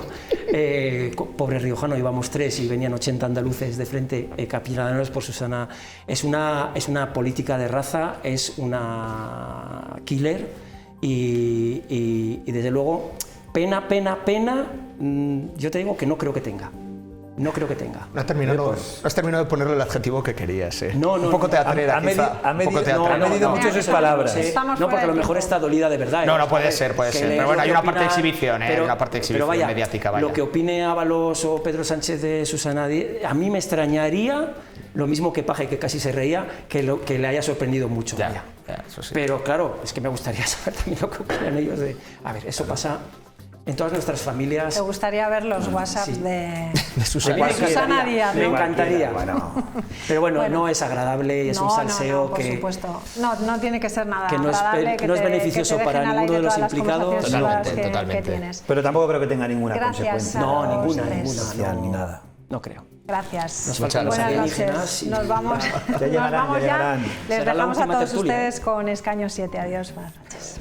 Pobre riojano, íbamos 3 y venían 80 andaluces de frente, capitanados por Susana. Es una política de raza, es una killer y desde luego pena, yo te digo que no creo que tenga. No creo que tenga. No has terminado de ponerle el adjetivo que querías, ¿eh? No, un poco teatrera, quizá. Ha medido mucho sus palabras. No, porque a lo mejor está dolida de verdad. No, puede ser. Pero bueno, hay una parte de exhibición, una parte de exhibición mediática. Lo que opine Ábalos o Pedro Sánchez de Susana Díaz, a mí me extrañaría, lo mismo que Paje, que casi se reía, que le haya sorprendido mucho. Eso sí. Pero claro, es que me gustaría saber también lo que opinan ellos de... A ver, eso pasa en todas nuestras familias. ¿Te gustaría ver los WhatsApps de Susana Díaz? Me encantaría. Pero bueno, no es agradable, es un salseo por que... supuesto. No tiene que ser nada que no agradable, es, no es beneficioso para ninguno de los implicados. Totalmente. Pero tampoco creo que tenga ninguna consecuencia. No, ninguna. Ni nada. No creo. Gracias. Nos faltan los alienígenas. Nos vamos ya. Les dejamos a todos ustedes con Escaño 7. Adiós, buenas noches.